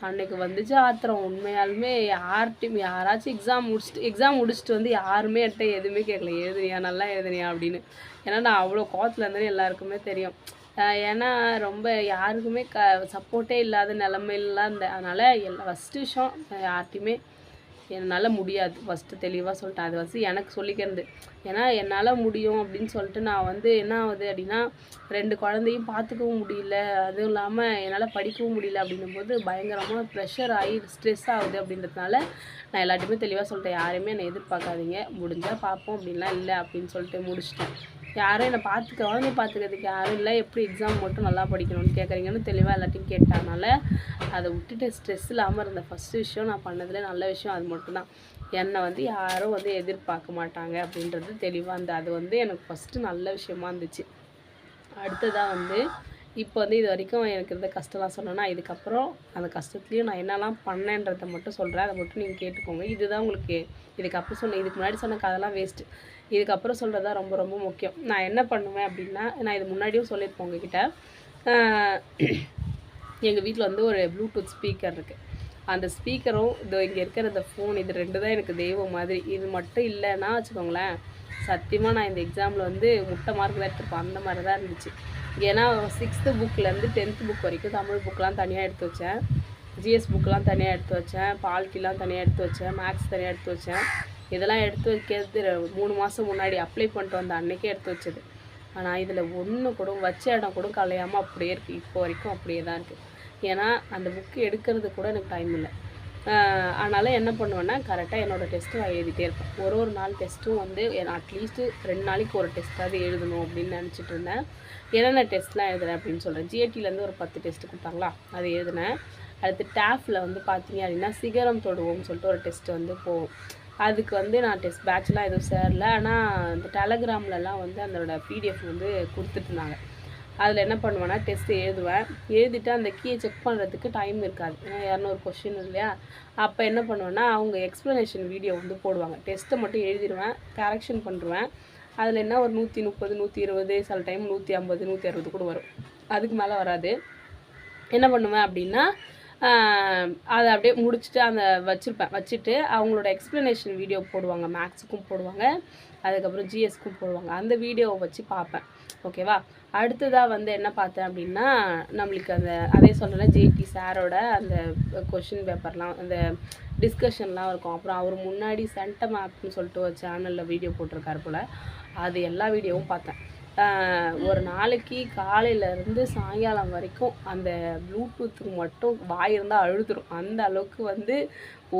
அன்றைக்கி வந்துச்சு ஆத்திரம். உண்மையாலுமே யாராச்சும் எக்ஸாம் முடிச்சுட்டு வந்து யாருமே என்கிட்ட எதுவுமே கேட்கல, எழுதுனியா நல்லா எழுதுனியா அப்படின்னு. ஏன்னா நான் அவ்வளோ கோவத்தில் இருந்தேன்னு எல்லாருக்குமே தெரியும். ஏன்னா ரொம்ப யாருக்குமே சப்போர்ட்டே இல்லாத நிலமையிலலாம் இருந்தேன். அதனால் ஃபஸ்ட்டு விஷயம் யார்ட்டையுமே என்னால் முடியாது ஃபஸ்ட்டு தெளிவாக சொல்லிட்டேன். அது வந்து எனக்கு சொல்லிக்கிறது. ஏன்னா என்னால் முடியும் அப்படின்னு சொல்லிட்டு நான் வந்து என்ன ஆகுது அப்படின்னா 2 குழந்தையும் பார்த்துக்கவும் முடியல, அதுவும் இல்லாமல் என்னால் படிக்கவும் முடியல அப்படின்னும்போது பயங்கரமாக ப்ரெஷர் ஆகி ஸ்ட்ரெஸ் ஆகுது. அப்படின்றதுனால நான் எல்லாத்தையுமே தெளிவாக சொல்லிட்டேன். யாரையுமே என்னை எதிர்பார்க்காதீங்க, முடிஞ்சால் பார்ப்போம், அப்படின்லாம் இல்லை அப்படின்னு சொல்லிட்டு முடிச்சிட்டேன். யாரும் என்னை குழந்தைய பார்த்துக்கிறதுக்கு யாரும் இல்லை, எப்படி எக்ஸாம் மட்டும் நல்லா படிக்கணும்னு கேட்குறீங்கன்னு தெளிவாக எல்லாத்தையும் கேட்டனால அதை விட்டுட்டு ஸ்ட்ரெஸ் இல்லாமல் இருந்த ஃபஸ்ட்டு விஷயம் நான் பண்ணதில் நல்ல விஷயம் அது மட்டும்தான். என்னை வந்து யாரும் வந்து எதிர்பார்க்க மாட்டாங்க அப்படின்றது தெளிவாக இருந்தது. அது வந்து எனக்கு ஃபஸ்ட்டு நல்ல விஷயமா இருந்துச்சு. அடுத்ததாக வந்து இப்போ வந்து இது வரைக்கும் எனக்கு இருந்த கஷ்டம்லாம் சொன்னேன்னா, இதுக்கப்புறம் அந்த கஷ்டத்துலேயும் நான் என்னெல்லாம் பண்ணேன்றதை மட்டும் சொல்கிறேன். அதை மட்டும் நீங்கள் கேட்டுக்கோங்க. இதுதான் உங்களுக்கு இதுக்கப்புறம் சொன்னேன். இதுக்கு முன்னாடி சொன்ன கதைலாம் வேஸ்ட்டு. இதுக்கப்புறம் சொல்கிறது தான் ரொம்ப ரொம்ப முக்கியம். நான் என்ன பண்ணுவேன் அப்படின்னா, நான் இது முன்னாடியும் சொல்லியிருப்பேன் உங்ககிட்ட. எங்கள் வீட்டில் வந்து ஒரு ப்ளூடூத் ஸ்பீக்கர் இருக்குது. அந்த ஸ்பீக்கரும் இங்கே இருக்கிற இந்த ஃபோன், இது 2 தான் எனக்கு தெய்வம் மாதிரி. இது மட்டும் இல்லைன்னா வச்சுக்கோங்களேன், சத்தியமாக நான் இந்த எக்ஸாமில் வந்து முட்டை மார்க் தான் எடுத்துருப்பேன். அந்த மாதிரி தான் இருந்துச்சு. ஏன்னா 6th புக்லேருந்து 10th புக் வரைக்கும் தமிழ் புக்கெலாம் தனியாக எடுத்து வச்சேன், ஜிஎஸ் புக்கெலாம் தனியாக எடுத்து வச்சேன், பால்ட்டிலாம் தனியாக எடுத்து வச்சேன், மேக்ஸ் தனியாக எடுத்து வச்சேன். இதெல்லாம் எடுத்து வைக்கிறது 3 மாதம் முன்னாடி அப்ளை பண்ணிட்டு வந்த அன்றைக்கே எடுத்து வச்சது. ஆனால் இதில் ஒன்று கூட வச்ச இடம் கூட கலையாமல் அப்படியே இருக்குது. இப்போ வரைக்கும் அப்படியே தான் இருக்குது. ஏன்னா அந்த புக்கு எடுக்கிறது கூட எனக்கு டைம் இல்லை. அதனால் என்ன பண்ணுவேன்னா, கரெக்டாக என்னோடய டெஸ்ட்டு நான் எழுதிட்டே இருப்பேன். ஒரு நாள் டெஸ்ட்டும் வந்து அட்லீஸ்ட்டு 2 நாளைக்கு ஒரு டெஸ்ட்டாவது எழுதணும் அப்படின்னு நினச்சிட்டு இருந்தேன். என்னென்ன டெஸ்ட்லாம் எழுதுறேன் அப்படின்னு சொல்கிறேன். ஜிஏடிலேருந்து ஒரு 10 டெஸ்ட்டு கொடுத்தாங்களா, அது எழுதினேன். அடுத்து டேஃபில் வந்து பார்த்தீங்க அப்படின்னா சிகரம் தொடுவோம்னு சொல்லிட்டு ஒரு டெஸ்ட்டு வந்து போகும். அதுக்கு வந்து நான் டெஸ்ட் பேட்ச்லாம் எதுவும் சேரல. ஆனால் இந்த டெலகிராம்லலாம் வந்து அதோட பிடிஎஃப் வந்து கொடுத்துட்ருந்தாங்க. அதில் என்ன பண்ணுவேன்னா, டெஸ்ட்டு எழுதுவேன். எழுதிட்டு அந்த கீயை செக் பண்ணுறதுக்கு டைம் இருக்காது. ஏன்னா 200 கொஷின் இல்லையா. அப்போ என்ன பண்ணுவேன்னா, அவங்க எக்ஸ்ப்ளனேஷன் வீடியோ வந்து போடுவாங்க. டெஸ்ட்டை மட்டும் எழுதிடுவேன், கரெக்ஷன் பண்ணுவேன். அதில் என்ன ஒரு 130, 120, சில டைம் 150, 160 கூட வரும். அதுக்கு மேலே வராது. என்ன பண்ணுவேன் அப்படின்னா, அதை அப்படியே முடிச்சுட்டு அந்த வச்சுட்டு அவங்களோட எக்ஸ்ப்ளனேஷன் வீடியோ போடுவாங்க. மேக்ஸுக்கும் போடுவாங்க, அதுக்கப்புறம் ஜிஎஸ்க்கும் போடுவாங்க. அந்த வீடியோவை வச்சு பார்ப்பேன். ஓகேவா. அடுத்ததாக வந்து என்ன பார்த்தேன் அப்படின்னா, நம்மளுக்கு அதே சொன்னல ஜேடி சாரோட அந்த கொஷின் பேப்பர்லாம், அந்த டிஸ்கஷன்லாம் இருக்கும். அப்புறம் அவர் முன்னாடி சென்டம் ஆப்னு சொல்லிட்டு ஒரு சேனலில் வீடியோ போட்டிருக்காரு போல். அது எல்லா வீடியோவும் பார்த்தேன். ஒரு நாளைக்கு காலையிலேருந்து சாயங்காலம் வரைக்கும் அந்த ப்ளூடூத்துக்கு மட்டும் வாய் இருந்தால் அழுதுரும். அந்த அளவுக்கு வந்து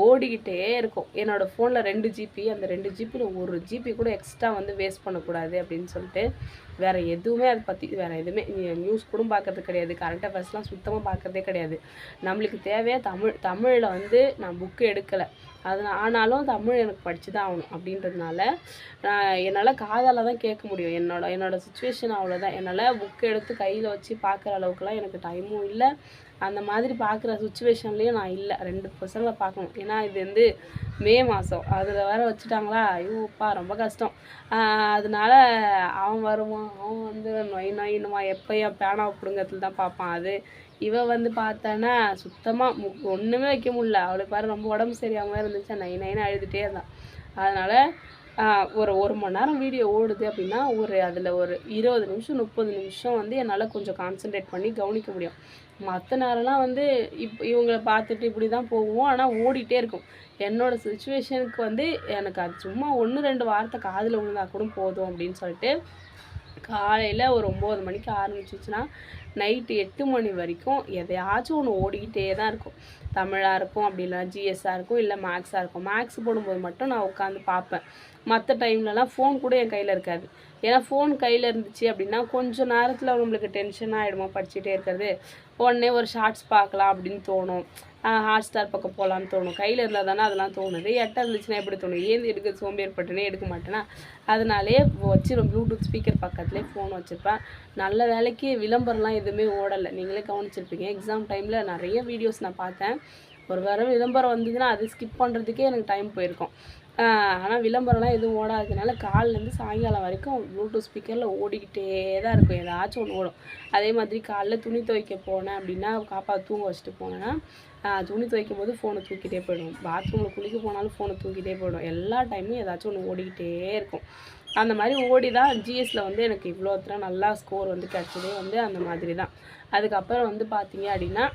ஓடிக்கிட்டே இருக்கும். என்னோடய ஃபோனில் 2 ஜிபி, அந்த 2 ஜிபியில் 1 ஜிபி கூட எக்ஸ்ட்ரா வந்து வேஸ்ட் பண்ணக்கூடாது அப்படின்னு சொல்லிட்டு வேறு எதுவுமே அதை பற்றி வேறு எதுவுமே நியூஸ் கூட பார்க்கறது கிடையாது. கரண்ட் அஃபேர்ஸ்லாம் சுத்தமாக பார்க்குறதே கிடையாது. நம்மளுக்கு தேவையாக தமிழில் வந்து நான் புக்கு எடுக்கலை. ஆனாலும் தமிழ் எனக்கு படித்து தான் ஆகணும் அப்படின்றதுனால என்னால் காதால் தான் கேட்க முடியும். என்னோடய சுச்சுவேஷன் அவ்வளோதான். என்னால் புக்கு எடுத்து கையில் வச்சு பார்க்குற அளவுக்குலாம் எனக்கு டைமும் இல்லை. அந்த மாதிரி பார்க்குற சுச்சுவேஷன்லேயும் நான் இல்லை. 2 பசங்களை பார்க்கணும். ஏன்னா இது வந்து மே மாதம், அதில் வேறு வச்சுட்டாங்களா, ஐயோப்பா ரொம்ப கஷ்டம். அதனால அவன் வருவான், அவன் வந்து நொயின்னுமா எப்போ என் பேனாவை பிடுங்கிறதுல தான் பார்ப்பான். அது இவன் வந்து பார்த்தானா சுத்தமாக ஒன்றுமே வைக்க முடியல. அவளுக்கு பாரு ரொம்ப உடம்பு சரியாமல் இருந்துச்சு, நைன்னு அழுதுகிட்டே இருந்தான். அதனால் ஒரு மணி நேரம் வீடியோ ஓடுது அப்படின்னா அதில் ஒரு 20 நிமிஷம் 30 நிமிஷம் வந்து என்னால் கொஞ்சம் கான்சன்ட்ரேட் பண்ணி கவனிக்க முடியும். மற்ற நேரம்லாம் வந்து இவங்களை பார்த்துட்டு இப்படி தான் போவோம். ஆனால் ஓடிட்டே இருக்கும். என்னோடய சுச்சுவேஷனுக்கு வந்து எனக்கு அது சும்மா 1-2 வார்த்தை காதில் விழுந்தா கூட போதும் அப்படின்னு சொல்லிட்டு காலையில் ஒரு 9 மணிக்கு ஆரம்பிச்சிச்சுன்னா நைட்டு 8 மணி வரைக்கும் எதையாச்சும் ஒன்று ஓடிக்கிட்டே தான் இருக்கும். தமிழாக இருக்கும், அப்படி இல்லைனா ஜிஎஸ்ஸாக இருக்கும், இல்லை மேக்ஸாக இருக்கும். மேக்ஸ் போடும்போது மட்டும் நான் உட்காந்து பார்ப்பேன். மற்ற டைம்லலாம் ஃபோன் கூட என் கையில் இருக்காது. ஏன்னா ஃபோன் கையில் இருந்துச்சு அப்படின்னா கொஞ்சம் நேரத்தில் நம்மளுக்கு டென்ஷன் ஆகிடுமா படிச்சுட்டே இருக்கிறது. உடனே ஒரு ஷார்ட்ஸ் பார்க்கலாம் அப்படின்னு தோணும், ஹாட் ஸ்டார் பக்கம் போகலான்னு தோணும். கையில் இருந்தால் தானே அதெல்லாம் தோணுது. எட்ட இருந்துச்சுன்னா எப்படி தோணும், ஏன் எடுக்க சோம்பேறிப்பட்டனே எடுக்க மாட்டேன்னா. அதனாலே வச்சிடும் ப்ளூடூத் ஸ்பீக்கர் பக்கத்துலேயே ஃபோன் வச்சுருப்பேன். நல்ல வேலைக்கு விளம்பரம்லாம் எதுவுமே ஓடலை. நீங்களே கவனிச்சிருப்பீங்க. எக்ஸாம் டைமில் நிறைய வீடியோஸ் நான் பார்த்தேன். ஒரு விளம்பரம் வந்ததுன்னா அது ஸ்கிப் பண்ணுறதுக்கே எனக்கு டைம் போயிருக்கும். ஆனால் விளம்பரம்லாம் எதுவும் ஓடாததுனால காலிலேருந்து சாயங்காலம் வரைக்கும் ப்ளூடூத் ஸ்பீக்கரில் ஓடிக்கிட்டே தான் இருக்கும். ஏதாச்சும் ஒன்று ஓடும். அதே மாதிரி காலைல துணி துவைக்க போனேன் அப்படின்னா, பாப்பா தூங்க வச்சுட்டு போனேன்னா துணி துவைக்கும் போது ஃபோனை தூக்கிட்டே போயிடும். பாத்ரூமில் குளிக்க போனாலும் ஃபோனை தூக்கிட்டே போயிடும். எல்லா டைமும் ஏதாச்சும் ஒன்று ஓடிக்கிட்டே இருக்கும். அந்த மாதிரி ஓடி தான் ஜிஎஸ்சில் வந்து எனக்கு இவ்வளோ நல்லா ஸ்கோர் வந்து கிடச்சதே வந்து அந்த மாதிரி தான். அதுக்கப்புறம் வந்து பார்த்தீங்க அப்படின்னா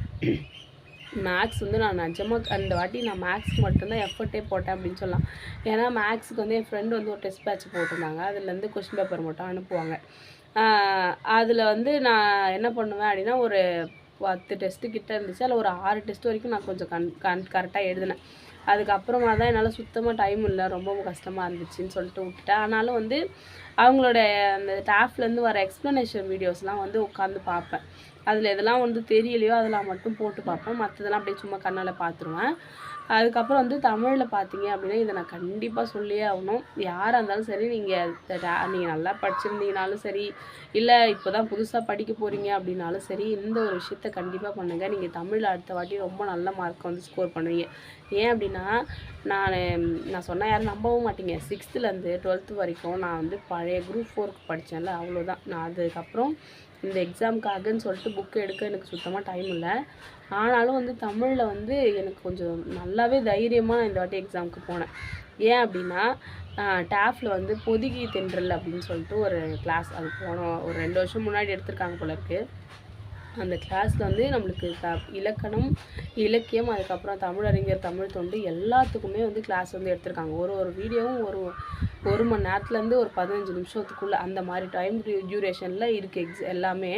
மேக்ஸ் வந்து நான் நிஜமாக அந்த வாட்டி நான் மேக்ஸ்க்கு மட்டும்தான் எஃபர்ட்டே போட்டேன் அப்படின்னு சொல்லலாம். ஏன்னா மேக்ஸுக்கு வந்து என் ஃப்ரெண்டு வந்து ஒரு டெஸ்ட் பேட்ச் போட்டிருந்தாங்க. அதுலேருந்து கொஸ்டின் பேப்பர் மட்டும் அனுப்புவாங்க. அதில் வந்து நான் என்ன பண்ணுவேன் அப்படின்னா, ஒரு 10 டெஸ்ட்டு கிட்ட இருந்துச்சு. அதில் ஒரு 6 டெஸ்ட் வரைக்கும் நான் கொஞ்சம் கரெக்டாக எழுதினேன். அதுக்கப்புறமா தான் என்னால் சுத்தமாக டைம் இல்லை, ரொம்ப கஷ்டமாக இருந்துச்சுன்னு சொல்லிட்டு விட்டுட்டேன். ஆனாலும் வந்து அவங்களோட அந்த டேஃப்லேருந்து வர எக்ஸ்ப்ளனேஷன் வீடியோஸ்லாம் வந்து உட்காந்து பார்ப்பேன். அதில் எதெல்லாம் வந்து தெரியலையோ அதெல்லாம் மட்டும் போட்டு பார்ப்பேன். மற்றதெல்லாம் அப்படியே சும்மா கண்ணால் பார்த்துருவேன். அதுக்கப்புறம் வந்து தமிழில் பார்த்தீங்க அப்படின்னா, இதை நான் கண்டிப்பாக சொல்லியே ஆகணும். யாராக இருந்தாலும் சரி, நீங்கள் நல்லா படிச்சிருந்தீங்கனாலும் சரி, இல்லை இப்போ தான் புதுசாக படிக்க போகிறீங்க அப்படின்னாலும் சரி, இந்த ஒரு விஷயத்த கண்டிப்பாக பண்ணுங்கள். நீங்கள் தமிழில் அடுத்த வாட்டி ரொம்ப நல்ல மார்க் வந்து ஸ்கோர் பண்ணுவீங்க. ஏன் அப்படின்னா, நான் சொன்னால் யாரும் நம்பவும் மாட்டீங்க. 6th-லேருந்து 12th வரைக்கும் நான் வந்து பழைய குரூப் 4க்கு படித்தேன்ல, அவ்வளோதான். நான் அதுக்கப்புறம் இந்த எக்ஸாமுக்காகன்னு சொல்லிட்டு புக்கு எடுக்க எனக்கு சுத்தமாக டைம் இல்லை. ஆனாலும் வந்து தமிழில் வந்து எனக்கு கொஞ்சம் நல்லாவே தைரியமாக நான் இந்த வாட்டி எக்ஸாமுக்கு போனேன். ஏன் அப்படின்னா, டேஃபில் வந்து பொதிகை தென்றல் அப்படின்னு சொல்லிட்டு ஒரு கிளாஸ், அது போனோம் ஒரு 2 வருஷம் முன்னாடி எடுத்திருக்காங்க போல இருக்குது. அந்த கிளாஸில் வந்து நம்மளுக்கு இலக்கணம், இலக்கியம், அதுக்கப்புறம் தமிழறிஞர், தமிழ் தொண்டு எல்லாத்துக்குமே வந்து கிளாஸ் வந்து எடுத்திருக்காங்க. ஒரு வீடியோவும் ஒரு மணி நேரத்துலேருந்து ஒரு 15 நிமிஷத்துக்குள்ளே அந்த மாதிரி டைம் டியூரேஷனில் இருக்குது எல்லாமே.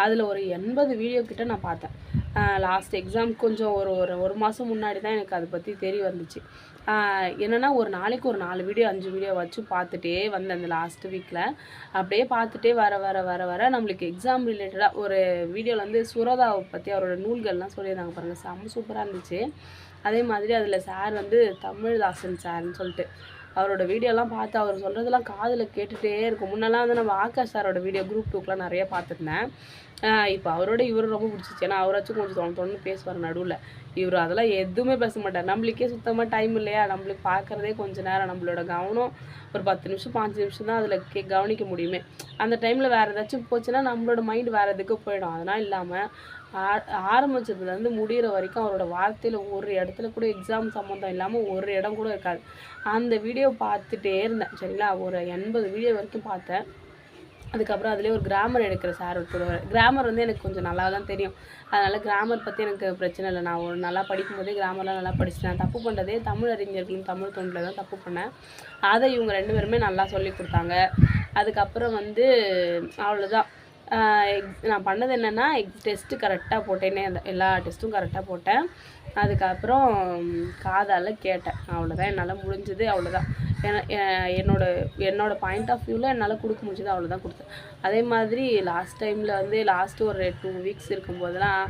அதில் ஒரு 80 வீடியோ கிட்ட நான் பார்த்தேன். லாஸ்ட் எக்ஸாம் கொஞ்சம் ஒரு மாதம் முன்னாடி தான் எனக்கு அதை பற்றி தெரிய வந்துச்சு. என்னென்னா, ஒரு நாளைக்கு ஒரு 4 வீடியோ 5 வீடியோ வச்சு பார்த்துட்டே வந்தேன் அந்த லாஸ்ட் வீக்கில். அப்படியே பார்த்துட்டே வர நம்மளுக்கு எக்ஸாம் ரிலேட்டடாக ஒரு வீடியோவில் வந்து சுரதாவை பற்றி அவரோட நூல்கள்லாம் சொல்லியிருந்தாங்க பாருங்கள், செம்ம சூப்பராக இருந்துச்சு. அதே மாதிரி அதில் சார் வந்து தமிழ்தாசன் சார்ன்னு சொல்லிட்டு அவரோட வீடியோலாம் பார்த்து அவர் சொல்கிறதெல்லாம் காதில் கேட்டுகிட்டே இருக்கும். முன்னெல்லாம் வந்து நம்ம ஆகாஷ் சாரோட வீடியோ குரூப் 2க்குலாம் நிறைய பார்த்துருந்தேன். இப்போ அவரோட இவர் ரொம்ப பிடிச்சிச்சு. ஏன்னா அவராச்சும் கொஞ்சம் தொன்னு பேசுவார் நடுவில். இவர் அதெல்லாம் எதுவுமே பேச மாட்டார். நம்மளுக்கே சுத்தமாக டைம் இல்லையா, நம்மளுக்கு பார்க்குறதே கொஞ்சம் நேரம், நம்மளோட கவனம் ஒரு 10 நிமிஷம் 5 நிமிஷம் தான் அதில் கவனிக்க முடியுமே. அந்த டைமில் வேறு ஏதாச்சும் போச்சுன்னா நம்மளோட மைண்டு வேறு எதுக்கு போயிடும். அதெல்லாம் இல்லாமல் ஆரம்பிச்சதுலேருந்து முடிகிற வரைக்கும் அவரோட வார்த்தையில் ஒரு இடத்துல கூட எக்ஸாம் சம்மந்தம் இல்லாமல் ஒரு இடம் கூட இருக்காது. அந்த வீடியோ பார்த்துட்டே இருந்தேன். சரிங்களா, ஒரு 80 வீடியோ வரைக்கும் பார்த்தேன். அதுக்கப்புறம் அதிலே ஒரு கிராமர் எடுக்கிற சார் ஒருத்தர். கிராமர் வந்து எனக்கு கொஞ்சம் நல்லா தான் தெரியும். அதனால் கிராமர் பற்றி எனக்கு பிரச்சனை இல்லை. நான் ஒரு நல்லா படிக்கும்போதே கிராமர்லாம் நல்லா படிச்சிட்டேன். நான் தப்பு பண்ணுறதே தமிழ் அறிஞர்களும் தமிழ் தொண்டில் தான் தப்பு பண்ணேன். அதை இவங்க 2 பேருமே நல்லா சொல்லி கொடுத்தாங்க. அதுக்கப்புறம் வந்து அவ்வளோதான். நான் பண்ணது என்னென்னா, டெஸ்ட்டு கரெக்டாக போட்டேனே, அந்த எல்லா டெஸ்ட்டும் கரெக்டாக போட்டேன். அதுக்கப்புறம் காதால் கேட்டேன். அவ்வளோதான் என்னால் முடிஞ்சது. அவ்வளோதான். என்னோட பாயிண்ட் ஆஃப் வியூவில் என்னால் கொடுக்க முடிஞ்சது, அவ்வளோதான் கொடுத்தேன். அதே மாதிரி லாஸ்ட் டைமில் வந்து ஒரு 2 வீக்ஸ் இருக்கும்போதெல்லாம்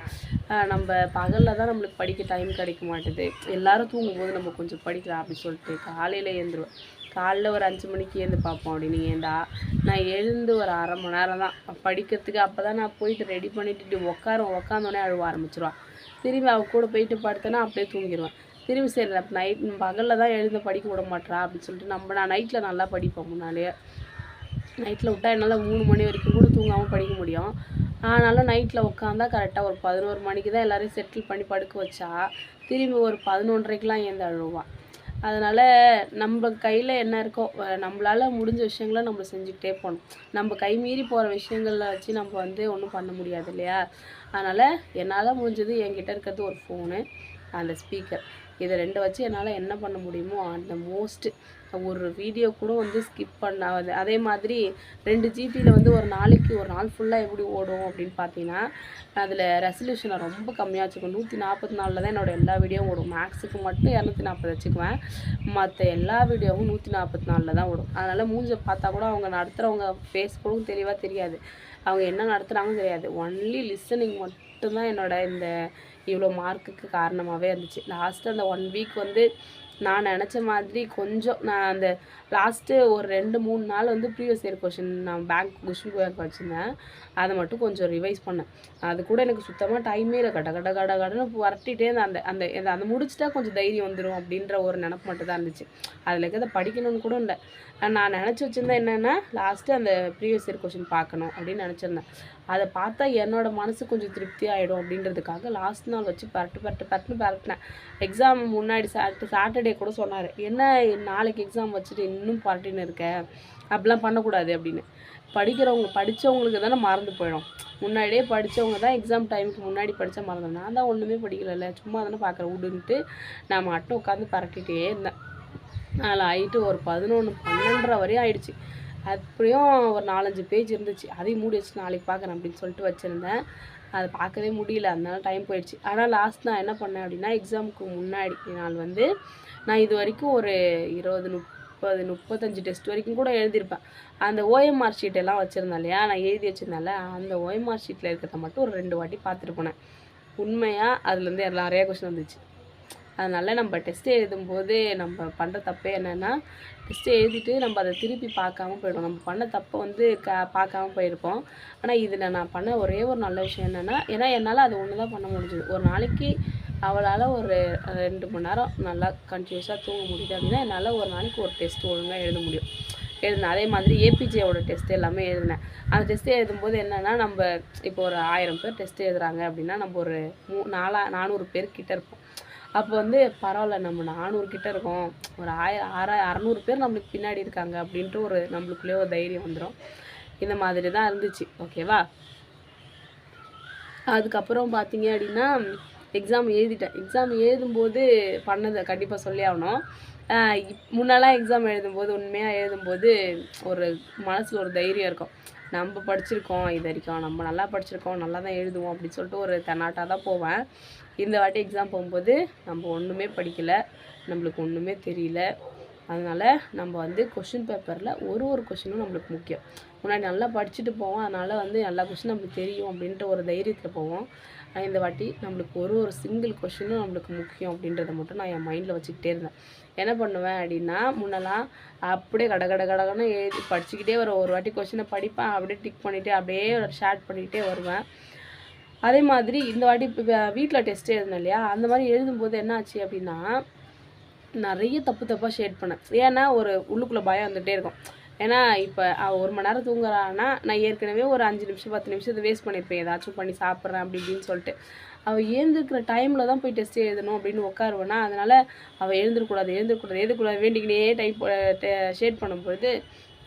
நம்ம பகலில் தான் நம்மளுக்கு படிக்க டைம் கிடைக்க மாட்டுது. எல்லோரும் தூங்கும்போது நம்ம கொஞ்சம் படிக்கலாம் அப்படின்னு சொல்லிட்டு காலையில் எழுந்துருவேன். காலைல ஒரு 5 மணிக்கு எழுந்து பார்ப்போம். அப்படின்னு ஏண்டா, நான் எழுந்து ஒரு 1/2 மணி நேரம் தான் படிக்கிறதுக்கு. அப்போ தான் நான் போயிட்டு ரெடி பண்ணிட்டு உட்காந்தோடனே அழுவ ஆரம்பிச்சிருவான். திரும்பி அவள் கூட போயிட்டு படுத்தேன்னா அப்படியே தூங்கிடுவேன். திரும்பி சரி பகலில் தான் எழுந்து படிக்க விட மாட்டேறா அப்படின்னு சொல்லிட்டு நான் நைட்டில் நல்லா படிப்பேன். முன்னாடியே நைட்டில் விட்டால் என்னால் 3 மணி வரைக்கும் கூட தூங்காமல் படிக்க முடியும். ஆனாலும் நைட்டில் உட்காந்தா கரெக்டாக ஒரு 11 மணிக்கு தான் எல்லோரையும் செட்டில் பண்ணி படுக்க வச்சா திரும்பி ஒரு 11:30க்கெலாம் எழுந்து அழுவான். அதனால் நம்ம கையில் என்ன இருக்கோ, நம்மளால் முடிஞ்ச விஷயங்களை நம்ம செஞ்சுக்கிட்டே போகணும். நம்ம கை மீறி போகிற விஷயங்களில் வச்சு நம்ம வந்து ஒன்றும் பண்ண முடியாது இல்லையா. அதனால் என்னால் முடிஞ்சது என்கிட்ட இருக்கிறது ஒரு ஃபோனு, அந்த ஸ்பீக்கர், இதை 2 வச்சு என்னால் என்ன பண்ண முடியுமோ அந்த ஒரு வீடியோ கூட வந்து ஸ்கிப் பண்ணாது. அதே மாதிரி 2 ஜிபியில் வந்து ஒரு நாள் ஃபுல்லாக எப்படி ஓடும் அப்படின்னு பார்த்தீங்கன்னா, அதில் ரெசல்யூஷனை ரொம்ப கம்மியாக வச்சுக்கணும். 144 தான் என்னோடய எல்லா வீடியோவும் ஓடும். மேக்ஸுக்கு மட்டும் 240 வச்சுக்குவேன். மற்ற எல்லா வீடியோவும் 144 தான் ஓடும். அதனால் மூஞ்சை பார்த்தா கூட அவங்க நடத்துகிறவங்க ஃபேஸ் கூட தெளிவாக தெரியாது. அவங்க என்ன நடத்துகிறாங்கன்னு தெரியாது. ஒன்லி லிசனிங் மட்டும்தான் என்னோட இந்த இவ்வளோ மார்க்குக்கு காரணமாகவே இருந்துச்சு. லாஸ்ட்டு அந்த 1 வீக் வந்து நான் நினச்ச மாதிரி கொஞ்சம் நான் அந்த லாஸ்ட்டு ஒரு 2-3 நாள் வந்து ப்ரீவியஸ் இயர் கொஷின் நான் கொஷின் பேங்க் வச்சுருந்தேன். அதை மட்டும் கொஞ்சம் ரிவைஸ் பண்ணேன். அது கூட எனக்கு சுத்தமாக டைமே இல்லை. கடன்னு வரட்டிகிட்டே இருந்தேன். அந்த முடிச்சுட்டா கொஞ்சம் தைரியம் வந்துடும் அப்படின்ற ஒரு நினப்பு மட்டும் தான் இருந்துச்சு. அதில் இருக்கிறத படிக்கணும்னு கூட இல்லை. நான் நினச்சி வச்சுருந்தேன் என்னென்னா, லாஸ்ட்டு அந்த ப்ரீவியஸ் இயர் கொஷின் பார்க்கணும் அப்படின்னு நினச்சிருந்தேன். அதை பார்த்தா என்னோடய மனசு கொஞ்சம் திருப்தி ஆகிடும் அப்படின்றதுக்காக லாஸ்ட் நாள் வச்சு பரட்டினேன். எக்ஸாம் முன்னாடி சாட்டர்டே கூட சொன்னார், என்ன நாளைக்கு எக்ஸாம் வச்சுட்டு இன்னும் பாட்டின்னு இருக்க, அப்படிலாம் பண்ணக்கூடாது அப்படின்னு. படித்தவங்களுக்கு தானே மறந்து போயிடும். முன்னாடியே படித்தவங்க தான் எக்ஸாம் டைமுக்கு முன்னாடி படித்தா மறந்துடும். நான் தான் ஒன்றுமே படிக்கலைல்ல, சும்மா தானே பார்க்குறேன் விடுன்ட்டு நான் மட்டும் உட்காந்து பரட்டிகிட்டே இருந்தேன். அதில் ஆகிட்டு ஒரு 11, 12:30 வரையும் ஆயிடுச்சு. அப்படியும் ஒரு 4-5 பேஜ் இருந்துச்சு. அதையும் மூடி வச்சு நாளைக்கு பார்க்குறேன் அப்படின்னு சொல்லிட்டு வச்சுருந்தேன். அதை பார்க்கவே முடியல, அதனால டைம் போயிடுச்சு. ஆனால் லாஸ்ட் நான் என்ன பண்ணேன் அப்படின்னா, எக்ஸாமுக்கு முன்னாடி நாள் வந்து நான் இது வரைக்கும் ஒரு 20, 30, 35 டெஸ்ட் வரைக்கும் கூட எழுதியிருப்பேன். அந்த ஓஎம்ஆர் ஷீட் எல்லாம் வச்சுருந்தேன் இல்லையா, நான் எழுதி வச்சுருந்தேன்ல, அந்த ஓஎம்ஆர் ஷீட்டில் இருக்கிறத மட்டும் ஒரு 2 வாட்டி பார்த்துட்டு போனேன். உண்மையாக அதுலேருந்து நிறையா கொஸ்டின் வந்துச்சு. அதனால் நம்ம டெஸ்ட்டு எழுதும்போது நம்ம பண்ணுற தப்பே என்னென்னா, டெஸ்ட்டு எழுதிட்டு நம்ம அதை திருப்பி பார்க்காம போயிடும். நம்ம பண்ண தப்பை வந்து பார்க்காம போயிருப்போம். ஆனால் இதில் நான் பண்ண ஒரே ஒரு நல்ல விஷயம் என்னென்னா, ஏன்னா என்னால் அது ஒன்று தான் பண்ண முடிஞ்சுது. ஒரு நாளைக்கு அவளால் ஒரு 2 மணி நேரம் நல்லா கண்டினியூஸாக தூங்க முடியுது அப்படின்னா, என்னால் ஒரு நாளைக்கு ஒரு டெஸ்ட் ஒழுங்காக எழுத முடியும். எழுதினேன். அதே மாதிரி ஏபிஜேவோட டெஸ்ட் எல்லாமே எழுதினேன். அந்த டெஸ்ட்டு எழுதும்போது என்னென்னா, நம்ம இப்போ ஒரு 1000 பேர் டெஸ்ட் எழுதுகிறாங்க அப்படின்னா, நம்ம ஒரு 400 பேர்கிட்ட இருப்போம். அப்போ வந்து பரவாயில்ல, நம்ம 400 கிட்ட இருக்கோம், ஒரு 600 பேர் நம்மளுக்கு பின்னாடி இருக்காங்க அப்படின்ட்டு ஒரு நம்மளுக்குள்ளேயே ஒரு தைரியம் வந்துடும். இந்த மாதிரி தான் இருந்துச்சு. ஓகேவா? அதுக்கப்புறம் பார்த்தீங்க அப்படின்னா, எக்ஸாம் எழுதிட்டேன். எக்ஸாம் எழுதும்போது பண்ணதை கண்டிப்பாக சொல்லி ஆகணும். முன்னெல்லாம் எக்ஸாம் எழுதும்போது, உண்மையாக எழுதும்போது ஒரு மனசில் ஒரு தைரியம் இருக்கும். நம்ம படிச்சிருக்கோம், இது வரைக்கும் நம்ம நல்லா படிச்சிருக்கோம், நல்லா தான் எழுதுவோம் அப்படின்னு சொல்லிட்டு ஒரு தென்னாட்டாக தான் போவேன். இந்த வாட்டி எக்ஸாம் போகும்போது நம்ம ஒன்றுமே படிக்கலை, நம்மளுக்கு ஒன்றுமே தெரியல. அதனால் நம்ம வந்து கொஷின் பேப்பரில் ஒரு கொஷினும் நம்மளுக்கு முக்கியம். முன்னாடி நல்லா படிச்சுட்டு போவோம், அதனால் வந்து எல்லா கொஷினும் நம்மளுக்கு தெரியும் அப்படின்ட்டு ஒரு தைரியத்தில் போவோம். இந்த வாட்டி நம்மளுக்கு ஒரு சிங்கிள் கொஷினும் நம்மளுக்கு முக்கியம் அப்படின்றத மட்டும் நான் என் மைண்டில் வச்சுக்கிட்டே இருந்தேன். என்ன பண்ணுவேன் அப்படின்னா, முன்னெல்லாம் அப்படியே கடகடன்னு எழுதி படிச்சுக்கிட்டே ஒரு வாட்டி கொஷினை படிப்பேன், அப்படியே டிக் பண்ணிவிட்டு அப்படியே ஷேர் பண்ணிக்கிட்டே வருவேன். அதே மாதிரி இந்த வாட்டி வீட்டில் டெஸ்ட் எழுதினேன் இல்லையா, அந்த மாதிரி எழுதும்போது என்ன ஆச்சு அப்படின்னா, நிறைய தப்பாக ஷேட் பண்ணேன். ஏன்னா ஒரு உள்ளுக்குள்ளே பயம் வந்துகிட்டே இருக்கும். ஏன்னா இப்போ 1 மணி நேரம் தூங்குறான்னா, நான் ஏற்கனவே ஒரு 5 நிமிஷம் 10 நிமிஷத்தை வேஸ்ட் பண்ணியிருப்பேன், ஏதாச்சும் பண்ணி சாப்பிட்றேன் அப்படி இப்படின்னு சொல்லிட்டு. அவள் எழுந்திருக்கிற டைமில் தான் போய் டெஸ்ட் எழுதணும் அப்படின்னு உட்காருவேன்னா, அதனால் அவள் எழுந்திருக்கூடாது வேண்டிக்கினே ஷேட் பண்ணும்பொழுது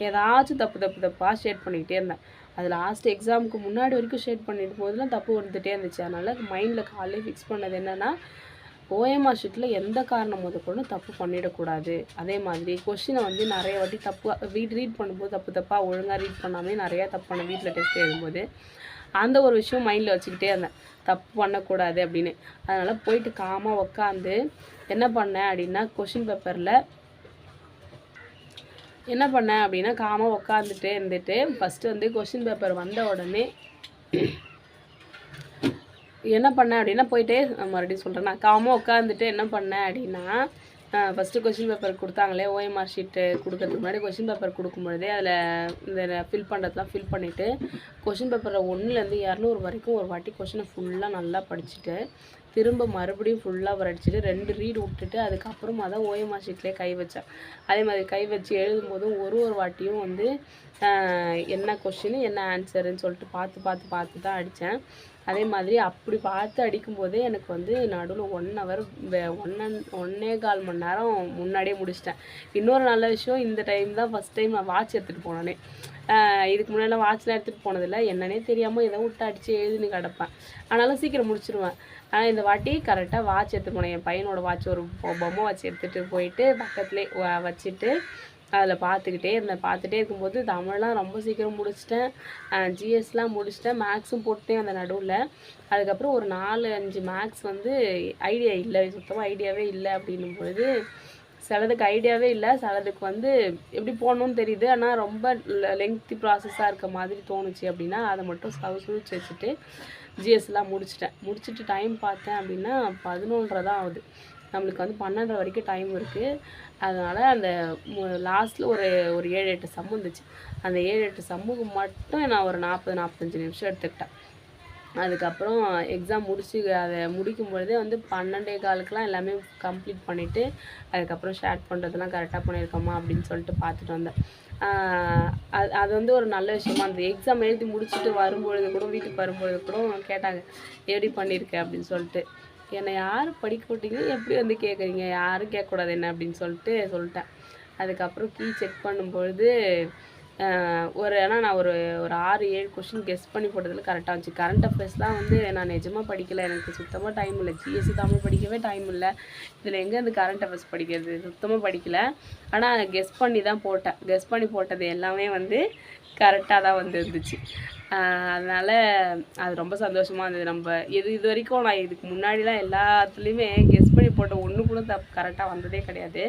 ஏதாச்சும் தப்பாக ஷேட் பண்ணிக்கிட்டே இருந்தேன். அது லாஸ்ட் எக்ஸாமுக்கு முன்னாடி வரைக்கும் ஷேட் பண்ணிட்டு போதெல்லாம் தப்பு வந்துகிட்டே இருந்துச்சு. அதனால் மைண்டில் காலையிலே ஃபிக்ஸ் பண்ணது என்னென்னா, ஓஎம்ஆர் ஷீட்டில் எந்த காரணம் முதற்கொண்டு தப்பு பண்ணிடக்கூடாது. அதே மாதிரி கொஷினை வந்து நிறைய வாட்டி ரீட் பண்ணும்போது தப்பாக ஒழுங்காக ரீட் பண்ணாமே நிறையா தப்பு பண்ணேன் வீட்டில் டெஸ்ட் எழுதும்போது. அந்த ஒரு விஷயம் மைண்டில் வச்சுக்கிட்டே இருந்தேன், தப்பு பண்ணக்கூடாது அப்படின்னு. அதனால் போயிட்டு காமாக உக்காந்து என்ன பண்ணேன் அப்படின்னா, கொஷின் பேப்பரில் என்ன பண்ணேன் அப்படின்னா, காமாக உட்காந்துட்டே இருந்துட்டு ஃபஸ்ட்டு வந்து கொஷின் பேப்பர் வந்த உடனே என்ன பண்ணேன் அப்படின்னா, போயிட்டு மறுபடியும் சொல்கிறேன், நான் காமாக உட்காந்துட்டு என்ன பண்ணேன் அப்படின்னா, ஃபஸ்ட்டு கொஷின் பேப்பர் கொடுத்தாங்களே, ஓஎம்ஆர் ஷீட்டு கொடுக்கறதுக்கு முன்னாடி கொஷின் பேப்பர் கொடுக்கும்பொழுதே அதில் இந்த ஃபில் பண்ணுறதுலாம் ஃபில் பண்ணிவிட்டு, கொஷின் பேப்பரில் 1லேருந்து 200 வரைக்கும் ஒரு வாட்டி கொஷினை ஃபுல்லாக நல்லா படிச்சுட்டு, திரும்ப மறுபடியும் ஃபுல்லாக அடிச்சுட்டு 2 ரீடு விட்டுட்டு அதுக்கப்புறமா தான் ஓஎம்ஆர் ஷீட்லேயே கை வச்சேன். அதே மாதிரி கை வச்சு எழுதும்போதும் ஒரு வாட்டியும் வந்து என்ன கொஷின் என்ன ஆன்சருன்னு சொல்லிட்டு பார்த்து தான் அடித்தேன். அதே மாதிரி அப்படி பார்த்து அடிக்கும்போதே எனக்கு வந்து நடுவில் 1 ஹவர் 1.25 மணி நேரம் முன்னாடியே முடிச்சிட்டேன். இன்னொரு நல்ல விஷயம், இந்த டைம் தான் ஃபஸ்ட் டைம் நான் வாட்ச் எடுத்துகிட்டு போனேனே. இதுக்கு முன்னாடிலாம் வாட்ச்லாம் எடுத்துகிட்டு போனதில்லை, என்னன்னே தெரியாமல் ஏதோ விட்டு அடித்து எழுதின்னு கிடப்பேன். ஆனாலும் சீக்கிரம் முடிச்சிடுவேன். ஆனால் இந்த வாட்டி கரெக்டாக வாட்ச் எடுத்துகிட்டு போனேன். என் பையனோட வாட்ச், ஒரு பொம்மை வாட்ச் எடுத்துகிட்டு போயிட்டு பக்கத்துலேயே வச்சுட்டு அதில் பார்த்துக்கிட்டே இருந்தேன். பார்த்துட்டே இருக்கும்போது தமிழ்லாம் ரொம்ப சீக்கிரம் முடிச்சிட்டேன், ஜிஎஸ்லாம் முடிச்சிட்டேன், மேக்ஸும் போட்டேன் அந்த நடுவில். அதுக்கப்புறம் ஒரு 4-5 மேக்ஸ் வந்து ஐடியா இல்லை, சுத்தமாக ஐடியாவே இல்லை. அப்படின்னும் பொழுது சிலதுக்கு ஐடியாவே இல்லை, சிலதுக்கு வந்து எப்படி போகணுன்னு தெரியுது, ஆனால் ரொம்ப லெங்க்தி ப்ராசஸாக இருக்க மாதிரி தோணுச்சு. அப்படின்னா அதை மட்டும் சுழிச்சு வச்சுட்டு ஜிஎஸ்லாம் முடிச்சுட்டு டைம் பார்த்தேன் அப்படின்னா 11:30 தான் ஆகுது. நம்மளுக்கு வந்து 12:30 வரைக்கும் டைம் இருக்குது. அதனால் அந்த லாஸ்ட்டில் ஒரு 7-8 சம் வந்துச்சு. அந்த 7-8 சம்முக்கு மட்டும் நான் ஒரு 40-45 நிமிஷம் எடுத்துக்கிட்டேன். அதுக்கப்புறம் எக்ஸாம் அதை முடிக்கும் பொழுதே வந்து 12:15க்குலாம் எல்லாமே கம்ப்ளீட் பண்ணிவிட்டு, அதுக்கப்புறம் ஷேர் பண்ணுறதுலாம் கரெக்டாக பண்ணியிருக்கோமா அப்படின்னு சொல்லிட்டு பார்த்துட்டு வந்தேன். அது வந்து ஒரு நல்ல விஷயமா இருந்தது. எக்ஸாம் எழுதி முடிச்சுட்டு வரும்பொழுது கூட, வீட்டுக்கு வரும்பொழுது கூட கேட்டாங்க, எப்படி பண்ணியிருக்க அப்படின்னு சொல்லிட்டு. என்னை யார் படிக்க விட்டீங்க, எப்படி வந்து கேட்குறீங்க, யாரும் கேட்கக்கூடாது என்ன அப்படின்னு சொல்லிட்டேன். அதுக்கப்புறம் கீ செக் பண்ணும்பொழுது நான் ஒரு 6-7 கொஷின் கெஸ் பண்ணி போட்டதில் கரெக்டாக இருந்துச்சு. கரண்ட் அஃபேர்ஸ்லாம் வந்து நான் நிஜமாக படிக்கலை, எனக்கு சுத்தமாக டைம் இல்லை. ஜிஎஸ்சி தமிழ் படிக்கவே டைம் இல்லை, இதில் எங்கேருந்து கரண்ட் அஃபேர்ஸ் படிக்கிறது, சுத்தமாக படிக்கலை. ஆனால் கெஸ் பண்ணி தான் போட்டேன். கெஸ் பண்ணி போட்டது எல்லாமே வந்து கரெக்டாக தான் வந்து இருந்துச்சு. அதனால் அது ரொம்ப சந்தோஷமாக இருந்தது. நம்ம இது வரைக்கும் நான் இதுக்கு முன்னாடிலாம் எல்லாத்துலேயுமே கெஸ் பண்ணி போட்ட ஒன்று கூட கரெக்டாக வந்ததே கிடையாது.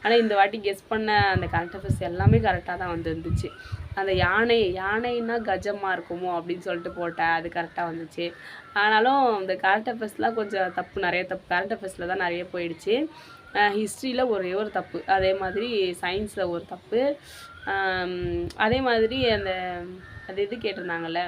ஆனால் இந்த வாட்டி கெஸ் பண்ண அந்த கரண்ட் அஃபேர்ஸ் எல்லாமே கரெக்டாக தான் வந்து இருந்துச்சு. அந்த யானைன்னா கஜமாக இருக்குமோ அப்படின்னு சொல்லிட்டு போட்டேன், அது கரெக்டாக வந்துச்சு. ஆனாலும் இந்த கரண்ட் அஃபேர்ஸ்லாம் கொஞ்சம் நிறைய தப்பு கரண்ட் அஃபேர்ஸில் தான் நிறைய போயிடுச்சு. ஹிஸ்ட்ரியில் ஒரே ஒரு தப்பு, அதே மாதிரி சயின்ஸில் ஒரு தப்பு, அதே மாதிரி அது இது கேட்டிருந்தாங்கல்ல,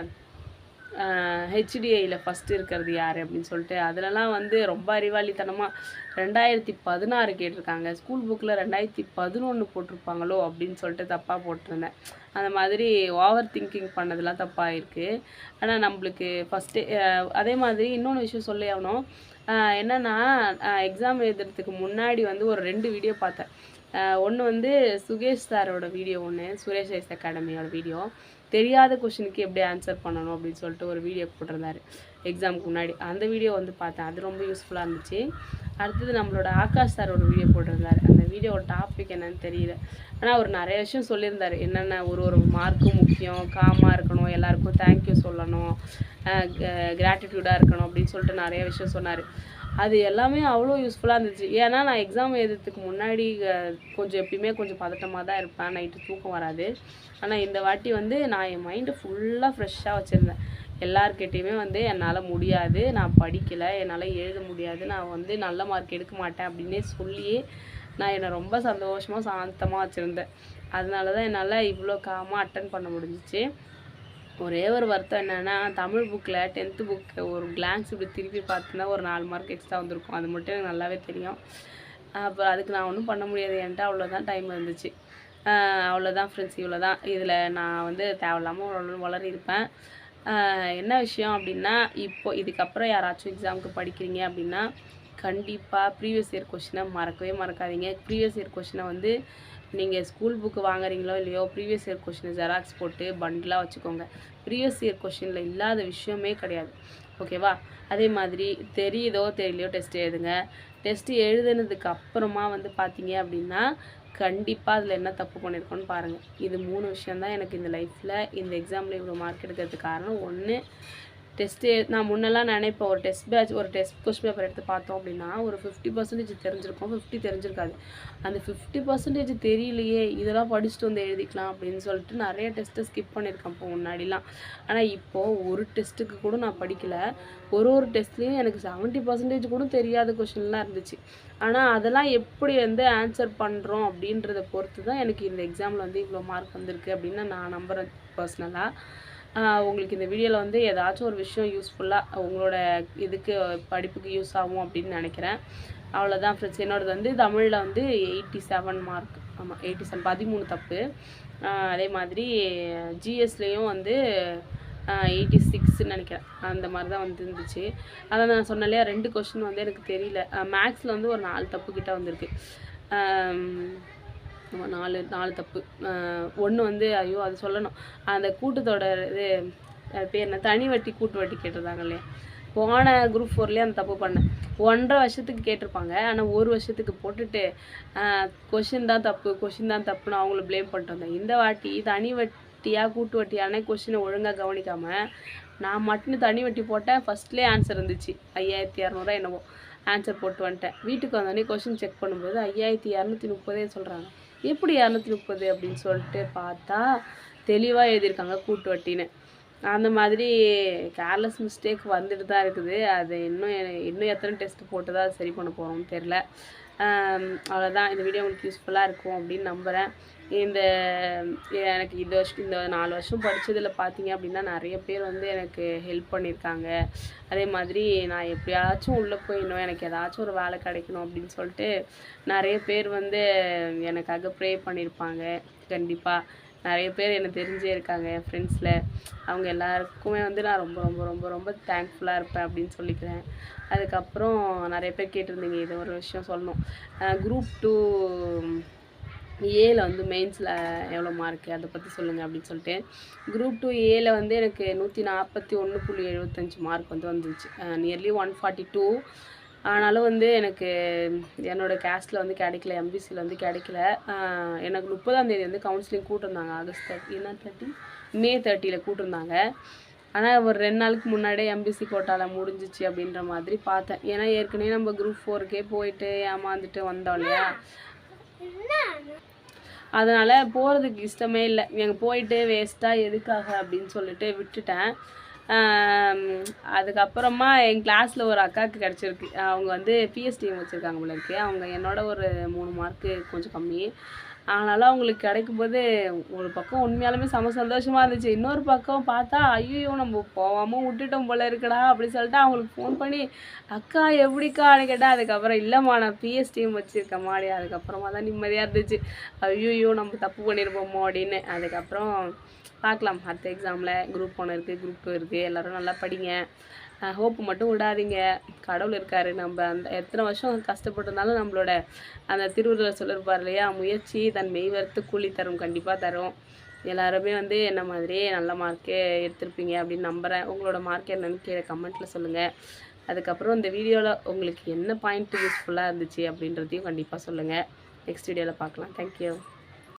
ஹெச்டிஐயில் ஃபஸ்ட்டு இருக்கிறது யார் அப்படின்னு சொல்லிட்டு, அதிலலாம் வந்து ரொம்ப அறிவாளித்தனமாக 2016 கேட்டிருக்காங்க. ஸ்கூல் புக்கில் 2011 போட்டிருப்பாங்களோ அப்படின்னு சொல்லிட்டு தப்பாக போட்டிருந்தேன். அந்த மாதிரி ஓவர் திங்கிங் பண்ணதெல்லாம் தப்பாக இருக்குது. ஆனால் நம்மளுக்கு ஃபஸ்ட்டு அதே மாதிரி இன்னொன்று விஷயம் சொல்லி ஆகணும். என்னென்னா, எக்ஸாம் எழுதுறதுக்கு முன்னாடி வந்து ஒரு 2 வீடியோ பார்த்தேன். ஒன்று வந்து சுகேஷ் சாரோட வீடியோ, ஒன்று சுரேஷ் ஐஸ் அகாடமியோட வீடியோ, தெரியாத கொஷினுக்கு எப்படி ஆன்சர் பண்ணணும் அப்படின்னு சொல்லிட்டு ஒரு வீடியோ போட்டிருந்தாரு எக்ஸாமுக்கு முன்னாடி. அந்த வீடியோ வந்து பார்த்தேன், அது ரொம்ப யூஸ்ஃபுல்லாக இருந்துச்சு. அடுத்தது நம்மளோட ஆகாஷ் சாரோட வீடியோ போட்டிருந்தாரு. அந்த வீடியோட டாபிக் என்னன்னு தெரியல, ஆனால் அவர் நிறைய விஷயம் சொல்லியிருந்தார். என்னென்ன ஒரு மார்க்கும் முக்கியம், காமாக இருக்கணும், எல்லாருக்கும் தேங்க்யூ சொல்லணும், கிராட்டிடியூடாக இருக்கணும் அப்படின்னு சொல்லிட்டு நிறைய விஷயம் சொன்னார். அது எல்லாமே அவ்வளோ யூஸ்ஃபுல்லாக இருந்துச்சு. ஏன்னா நான் எக்ஸாம் எழுதுறதுக்கு முன்னாடி கொஞ்சம் எப்பயுமே கொஞ்சம் பதட்டமாக தான் இருப்பேன், நைட்டு தூக்கம் வராது. ஆனால் இந்த வாட்டி வந்து நான் என் மைண்டு ஃபுல்லாக ஃப்ரெஷ்ஷாக வச்சுருந்தேன். எல்லார்கிட்டையுமே வந்து என்னால் முடியாது, நான் படிக்கலை, என்னால் எழுத முடியாது, நான் வந்து நல்ல மார்க் எடுக்க மாட்டேன் அப்படின்னே சொல்லியே நான் என்னை ரொம்ப சந்தோஷமாக சாந்தமாக வச்சுருந்தேன். அதனால தான் என்னால் இவ்வளோ காமாக அட்டன் பண்ண முடிஞ்சிச்சு. ஒரே ஒரு வருத்தம் என்னென்னா, தமிழ் புக்கில் 10th புக்கு ஒரு கிளான்ஸ் இப்படி திருப்பி பார்த்தோன்னா ஒரு 4 மார்க் எக்ஸ்ட்ரா வந்திருக்கும். அது மட்டும் எனக்கு நல்லாவே தெரியும். அப்புறம் அதுக்கு நான் ஒன்றும் பண்ண முடியாது, என்கிட்ட அவ்வளோதான் டைம் இருந்துச்சு. அவ்வளோதான் ஃப்ரெண்ட்ஸ், இவ்வளோ தான். இதில் நான் வந்து தேவையில்லாமல் வளரியிருப்பேன். என்ன விஷயம் அப்படின்னா, இதுக்கப்புறம் யாராச்சும் எக்ஸாமுக்கு படிக்கிறீங்க அப்படின்னா கண்டிப்பாக ப்ரீவியஸ் இயர் கொஷினை மறக்கவே மறக்காதீங்க. ப்ரீவியஸ் இயர் கொஷினை வந்து நீங்கள் ஸ்கூல் புக்கு வாங்குறீங்களோ இல்லையோ, ப்ரீவியஸ் இயர் கொஷினை ஜெராக்ஸ் போட்டு பண்டிலாக வச்சுக்கோங்க. ப்ரீவியஸ் இயர் கொஷினில் இல்லாத விஷயமே கிடையாது, ஓகேவா? அதே மாதிரி தெரியுதோ தெரியலையோ டெஸ்ட் எழுதுங்க. டெஸ்ட்டு எழுதுனதுக்கு அப்புறமா வந்து பார்த்தீங்க அப்படின்னா கண்டிப்பாக அதில் என்ன தப்பு பண்ணியிருக்கோன்னு பாருங்கள். இது 3 விஷயந்தான் எனக்கு இந்த லைஃப்பில் இந்த எக்ஸாமில் இவ்வளோ மார்க் எடுக்கிறதுக்கு காரணம். ஒன்று, டெஸ்ட்டு நான் முன்னெல்லாம் நினைப்பேன், ஒரு டெஸ்ட் கொஸ்டின் பேப்பர் எடுத்து பார்த்தோம் அப்படின்னா ஒரு 50% தெரிஞ்சிருக்கும், 50 தெரிஞ்சிருக்காது. அந்த 50% தெரியலையே, இதெல்லாம் படிச்சுட்டு வந்து எழுதிக்கலாம் அப்படின்னு சொல்லிட்டு நிறைய டெஸ்ட்டை ஸ்கிப் பண்ணியிருக்கேன் இப்போ முன்னாடிலாம். ஆனால் இப்போது ஒரு டெஸ்ட்டுக்கு கூட நான் படிக்கலை. ஒரு டெஸ்ட்லேயும் எனக்கு 70% கூட தெரியாத கொஷின்லாம் இருந்துச்சு. ஆனால் அதெல்லாம் எப்படி வந்து ஆன்சர் பண்ணுறோம் அப்படின்றத பொறுத்து தான் எனக்கு இந்த எக்ஸாமில் வந்து இவ்வளோ மார்க் வந்திருக்கு அப்படின்னு நான் நம்புகிறேன் பர்சனலாக. உங்களுக்கு இந்த வீடியோவில் வந்து ஏதாச்சும் ஒரு விஷயம் யூஸ்ஃபுல்லாக உங்களோட இதுக்கு படிப்புக்கு யூஸ் ஆகும் அப்படின்னு நினைக்கிறேன். அவ்வளோதான் ஃப்ரெண்ட்ஸ். என்னோடது வந்து தமிழில் வந்து 87 மார்க். ஆமாம், 87, 13 தப்பு. அதே மாதிரி ஜிஎஸ்லேயும் வந்து 86ன்னு நினைக்கிறேன், அந்த மாதிரி தான் வந்து இருந்துச்சு. அதான் நான் சொன்னேன் இல்லையா, 2 கொஷின் வந்து எனக்கு தெரியல. மேக்ஸில் வந்து ஒரு 4 தப்பு கிட்ட வந்திருக்கு. 4 தப்பு. ஒன்று வந்து ஐயோ அது சொல்லணும், அந்த கூட்டத்தொடர் இது பேர் என்ன, தனி வட்டி கூட்டு வட்டி கேட்டிருந்தாங்க இல்லையா, போன குரூப் 4லேயே அந்த தப்பு பண்ணேன். 1.5 வருஷத்துக்கு கேட்டிருப்பாங்க, ஆனால் 1 வருஷத்துக்கு போட்டுட்டு கொஷின் தான் தப்புன்னு அவங்கள ப்ளேம் பண்ணிட்டு வந்தேன். இந்த வாட்டி தனி வட்டியா கூட்டு வட்டியான கொஷினை ஒழுங்காக கவனிக்காமல் நான் மட்டும் தனி வட்டி போட்டேன். ஃபஸ்ட்லேயே ஆன்சர் இருந்துச்சு 5200 என்னவோ, ஆன்சர் போட்டு வந்துட்டேன். வீட்டுக்கு வந்தோடனே கொஷின் செக் பண்ணும்போது 5230 சொல்கிறாங்க. எப்படி 230 அப்படின்னு சொல்லிட்டு பார்த்தா தெளிவாக எழுதியிருக்காங்க கூட்டு வட்டின்னு. அந்த மாதிரி கேர்லெஸ் மிஸ்டேக் வந்துட்டு தான் இருக்குது. அது இன்னும் எத்தனை டெஸ்ட் போட்டு தான் சரி பண்ண போகிறோம்னு தெரில. அவ்வளோதான். இந்த வீடியோ உங்களுக்கு யூஸ்ஃபுல்லாக இருக்கும் அப்படின்னு நம்புகிறேன். எனக்கு இந்த 4 வருஷம் படித்ததில் பார்த்தீங்க அப்படின்னா நிறைய பேர் வந்து எனக்கு ஹெல்ப் பண்ணியிருக்காங்க. அதே மாதிரி நான் எப்படியாச்சும் உள்ளே போய் இன்னும் எனக்கு ஏதாச்சும் ஒரு வேலை கிடைக்கணும் அப்படின்னு சொல்லிட்டு நிறைய பேர் வந்து எனக்காக ப்ரே பண்ணியிருப்பாங்க. கண்டிப்பாக நிறைய பேர் எனக்கு தெரிஞ்சே இருக்காங்க என் ஃப்ரெண்ட்ஸில். அவங்க எல்லாருக்குமே வந்து நான் ரொம்ப ரொம்ப ரொம்ப ரொம்ப தேங்க்ஃபுல்லாக இருப்பேன் அப்படின்னு சொல்லிக்கிறேன். அதுக்கப்புறம் நிறைய பேர் கேட்டிருந்தீங்க, இது ஒரு விஷயம் சொல்லணும். குரூப் 2 ஏல வந்து மெயின்ஸில் எவ்வளோ மார்க்கு அதை பற்றி சொல்லுங்கள் அப்படின்னு சொல்லிட்டு. குரூப் 2 ஏல வந்து எனக்கு 141.75 மார்க் வந்து வந்துச்சு. நியர்லி 142. ஆனாலும் வந்து எனக்கு என்னோடய கேஸ்ட்டில் வந்து கிடைக்கல, எம்பிசியில் வந்து கிடைக்கல. எனக்கு 30ஆம் தேதி வந்து கவுன்சிலிங் கூட்டிருந்தாங்க. ஆகஸ்ட் 30 மே 30ல் கூட்டிருந்தாங்க. ஆனால் ஒரு 2 நாளுக்கு முன்னாடியே எம்பிசி கோட்டாவில் முடிஞ்சிச்சு அப்படின்ற மாதிரி பார்த்தேன். ஏன்னா ஏற்கனவே நம்ம குரூப் 4க்கே போயிட்டு ஏமாந்துட்டு வந்தோம் இல்லையா, அதனால் போகிறதுக்கு இஷ்டமே இல்லை. எங்கள் போயிட்டு வேஸ்ட்டாக எதுக்காக அப்படின்னு சொல்லிட்டு விட்டுட்டேன். அதுக்கப்புறமா என் கிளாஸில் ஒரு அக்காவுக்கு கிடச்சிருக்கு. அவங்க வந்து பிஎஸ்டிஎம் வச்சுருக்காங்க போல இருக்குது. அவங்க என்னோட ஒரு 3 மார்க்கு கொஞ்சம் கம்மி. ஆனாலும் அவங்களுக்கு கிடைக்கும்போது ஒரு பக்கம் உண்மையாலுமே செம சந்தோஷமாக இருந்துச்சு. இன்னொரு பக்கம் பார்த்தா ஐயோ நம்ம போகாமல் விட்டுட்டோம் போல இருக்குடா அப்படி சொல்லிட்டு அவங்களுக்கு ஃபோன் பண்ணி அக்கா எப்படிக்கான்னு கேட்டால், அதுக்கப்புறம் இல்லைம்மா நான் பிஎஸ்டிஎம் வச்சுருக்கேன் மாடி. அதுக்கப்புறமா தான் நிம்மதியாக இருந்துச்சு. ஐயோ நம்ம தப்பு பண்ணியிருப்போமோ அப்படின்னு. அதுக்கப்புறம் பார்க்கலாம் அடுத்த எக்ஸாமில். குரூப் 1 இருக்குது, குரூப் 2 இருக்குது. எல்லோரும் நல்லா படிங்க. ஹோப்பு மட்டும் விடாதீங்க. கடவுள் இருக்கார். நம்ம அந்த எத்தனை வருஷம் கஷ்டப்பட்டிருந்தாலும் நம்மளோட அந்த திருவள்ளுவர் சொல்லியிருப்பார் இல்லையா, முயற்சி தன் மெய் வறுத்து கூலி தரும், கண்டிப்பாக தரும். எல்லாருமே வந்து என்ன மாதிரியே நல்ல மார்க்கே எடுத்திருப்பீங்க அப்படின்னு நம்புகிறேன். உங்களோட மார்க் என்னன்னு கீழே கமெண்ட்டில் சொல்லுங்கள். அதுக்கப்புறம் இந்த வீடியோவில் உங்களுக்கு என்ன பாயிண்ட் யூஸ்ஃபுல்லாக இருந்துச்சு அப்படின்றதையும் கண்டிப்பாக சொல்லுங்கள். நெக்ஸ்ட் வீடியோவில் பார்க்கலாம். தேங்க்யூ.